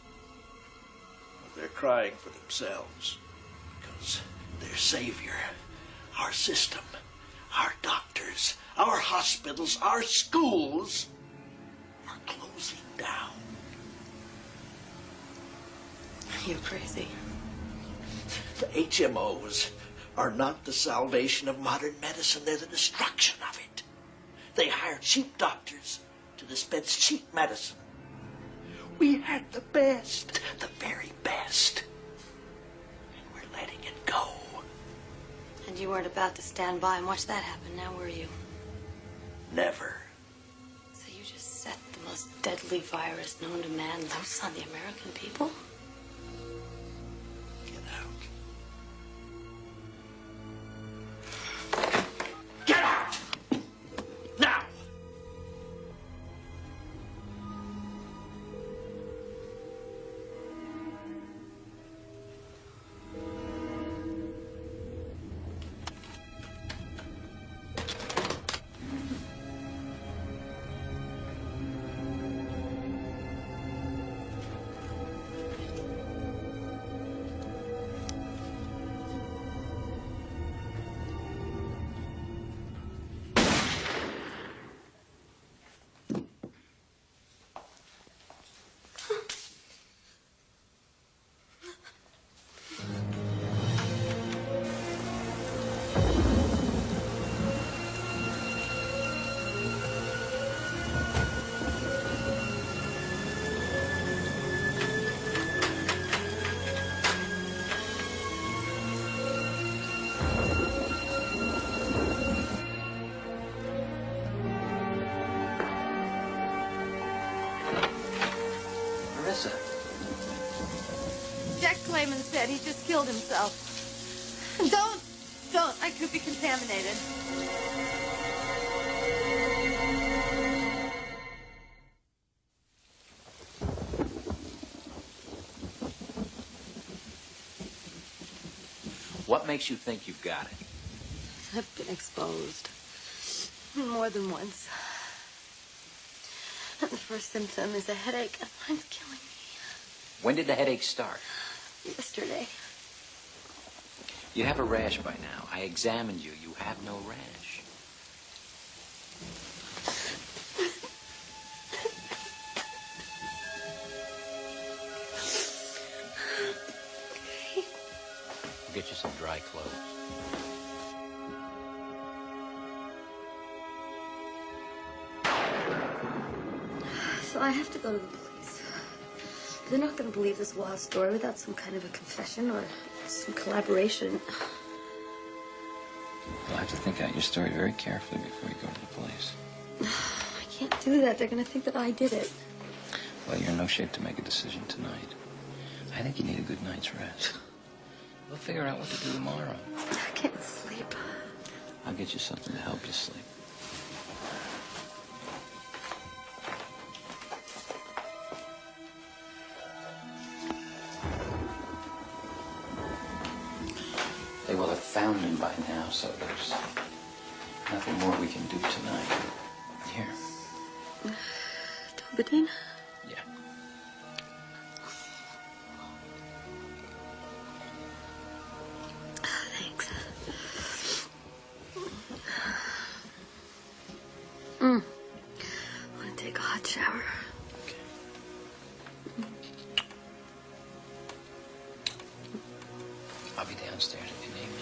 They're crying for themselves because their savior, our system, our doctors, our hospitals, our schools are closing down. You're crazy. The HMOs are not the salvation of modern medicine. They're the destruction of it. They hire cheap doctors to dispense cheap medicine. We had the best, the very best. And we're letting it go. And you weren't about to stand by and watch that happen, now were you? Never. So you just set the most deadly virus known to man loose on the American people? Get out! Now! Marissa. Jack Clayman's dead. He just killed himself. Don't. I could be contaminated. What makes you think you've got it? I've been exposed. More than once. And the first symptom is a headache, and mine's killing me. When did the headache start? Yesterday. You have a rash by now. I examined you. You have no rash. I'll get you some dry clothes. So I have to go to the police. They're not going to believe this wild story without some kind of a confession or some collaboration. You'll have to think out your story very carefully before you go to the police. I can't do that. They're going to think that I did it. Well, you're in no shape to make a decision tonight. I think you need a good night's rest. We'll figure out what to do tomorrow. I can't sleep. I'll get you something to help you sleep. They will have found him by now, so there's nothing more we can do tonight. Here. Tobadine? Yeah. Thanks. I want to take a hot shower. I'll be downstairs if you need me.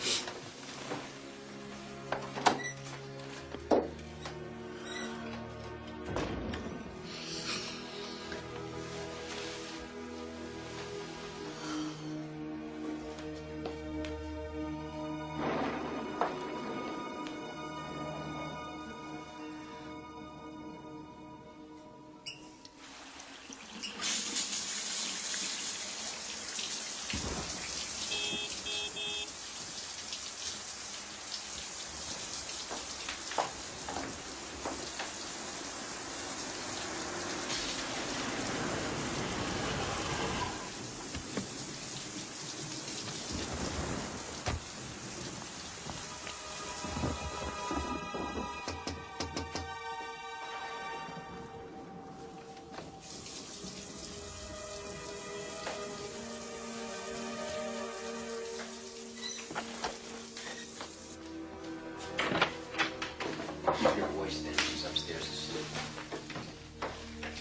Keep your voice down. She's upstairs asleep.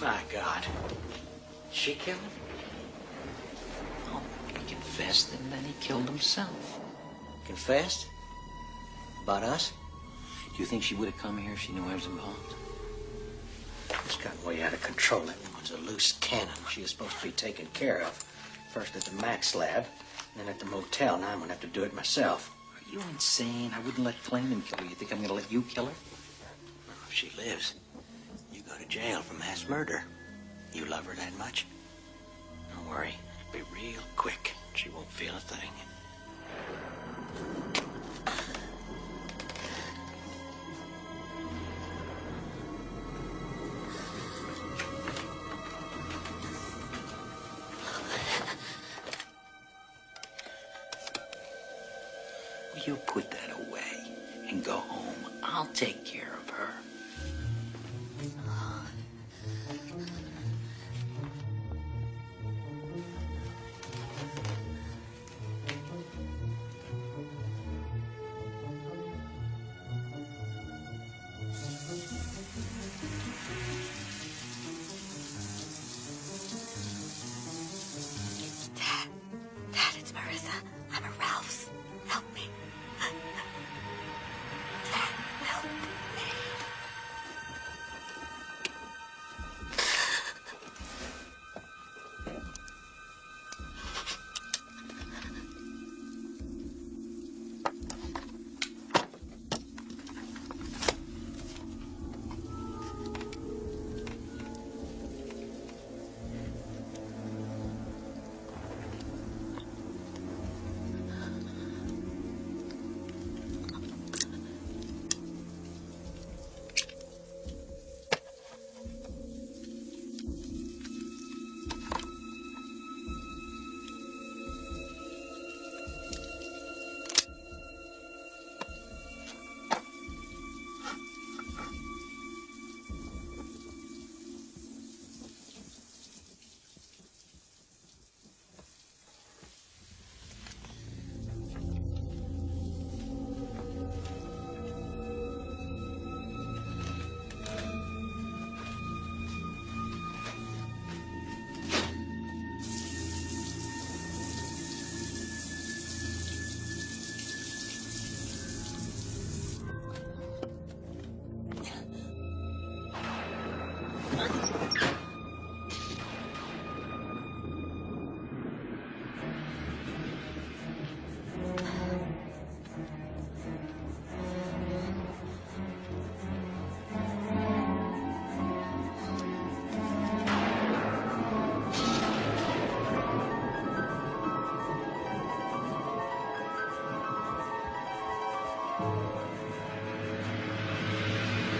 My God. She killed him? Oh, he confessed and then he killed himself. Confessed? About us? Do you think she would have come here if she knew I was involved? It's gotten way out of control. That woman's a loose cannon. She is supposed to be taken care of. First at the Max lab, then at the motel. Now I'm going to have to do it myself. Are you insane? I wouldn't let Clayman kill her. You think I'm going to let you kill her? If she lives, you go to jail for mass murder. You love her that much? Don't worry. It'll be real quick. She won't feel a thing. Will you put that away and go home? I'll take care of her. Dad, it's Marissa. I'm at Ralph's. Help me. Dad, help me.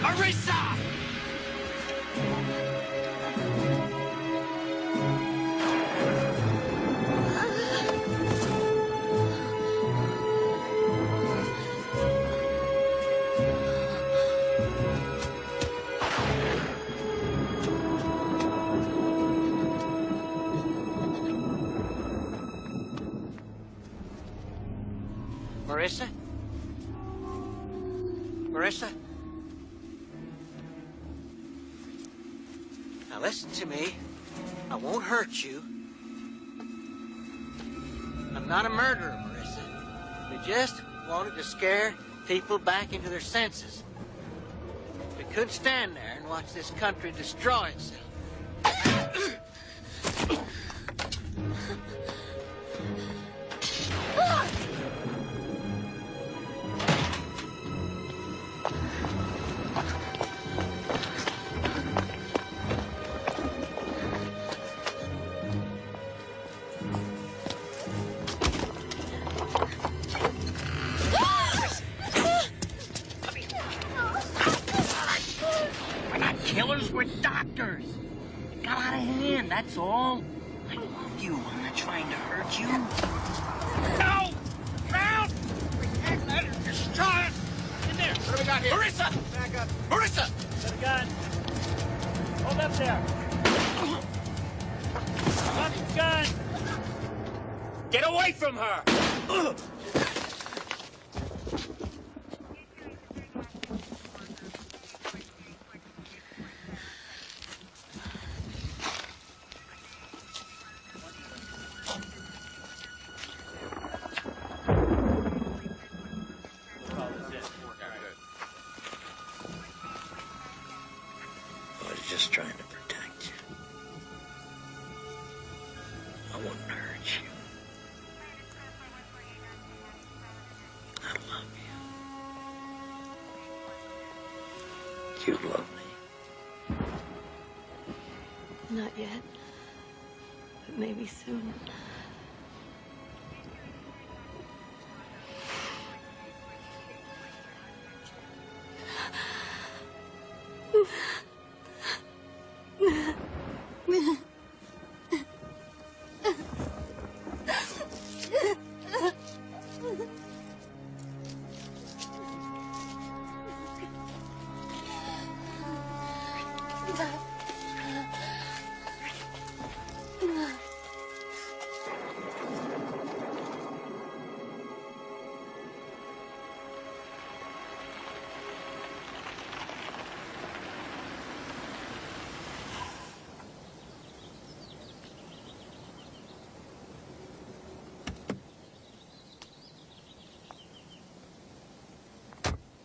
Marissa! Marissa? Marissa? Now listen to me. I won't hurt you. I'm not a murderer, Marissa. We just wanted to scare people back into their senses. We couldn't stand there and watch this country destroy itself. We're not killers, we're doctors. It got out of hand, that's all. I love you. I'm not trying to hurt you. No! Help! We can't let her destroy us! In there! What do we got here? Marissa! Back up. Marissa! Got a gun. Hold up there. Drop the gun. Get away from her! I was just trying to protect you. I wouldn't hurt you. I love you. You love me. Not yet. But maybe soon.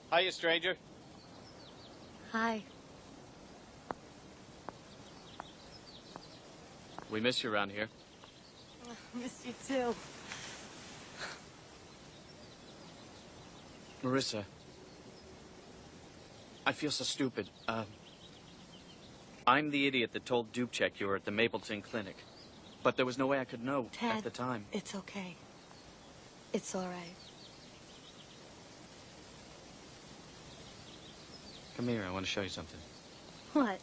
Hiya, stranger. Hi. We miss you around here. Missed you too. Marissa. I feel so stupid. I'm the idiot that told Dubček you were at the Mapleton Clinic. But there was no way I could know Ted, at the time. It's okay. It's all right. Come here, I want to show you something. What?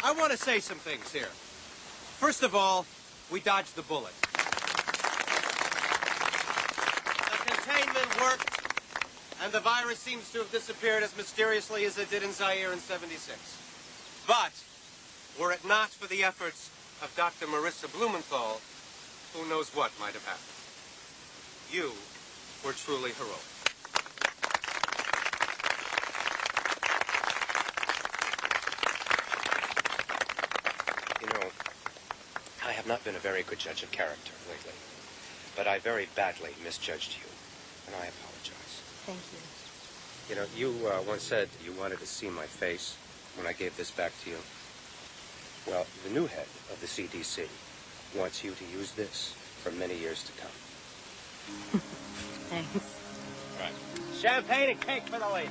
I want to say some things here. First of all, we dodged the bullet. The containment worked, and the virus seems to have disappeared as mysteriously as it did in Zaire in '76. But, were it not for the efforts of Dr. Marissa Blumenthal, who knows what might have happened. You were truly heroic. You know, I have not been a very good judge of character lately, but I very badly misjudged you, and I apologize. Thank you. You know, you once said you wanted to see my face when I gave this back to you. Well, the new head of the CDC wants you to use this for many years to come. Thanks. Right. Champagne and cake for the lady.